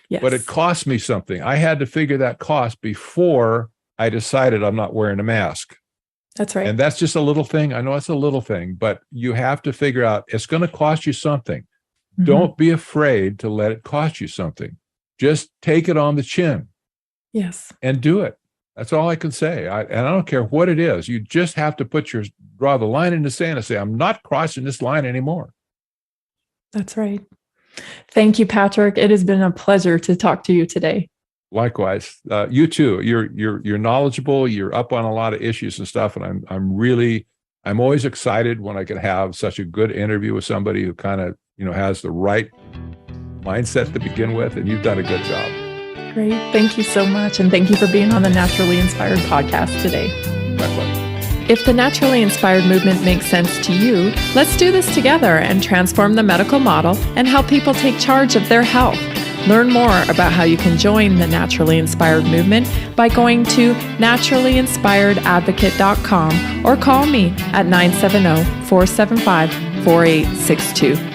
Yes. But it cost me something. I had to figure that cost before I decided I'm not wearing a mask. That's right. And that's just a little thing. I know it's a little thing, but you have to figure out it's going to cost you something. Mm-hmm. Don't be afraid to let it cost you something. Just take it on the chin. Yes. And do it. That's all I can say. And I don't care what it is. You just have to draw the line in the sand and say, I'm not crossing this line anymore. That's right. Thank you, Patrick. It has been a pleasure to talk to you today. Likewise, you too. You're knowledgeable. You're up on a lot of issues and stuff, and I'm always excited when I can have such a good interview with somebody who kind of has the right mindset to begin with, and you've done a good job. Great, thank you so much, and thank you for being on the Naturally Inspired podcast today. My pleasure. If the Naturally Inspired movement makes sense to you, let's do this together and transform the medical model and help people take charge of their health. Learn more about how you can join the Naturally Inspired movement by going to naturallyinspiredadvocate.com or call me at 970-475-4862.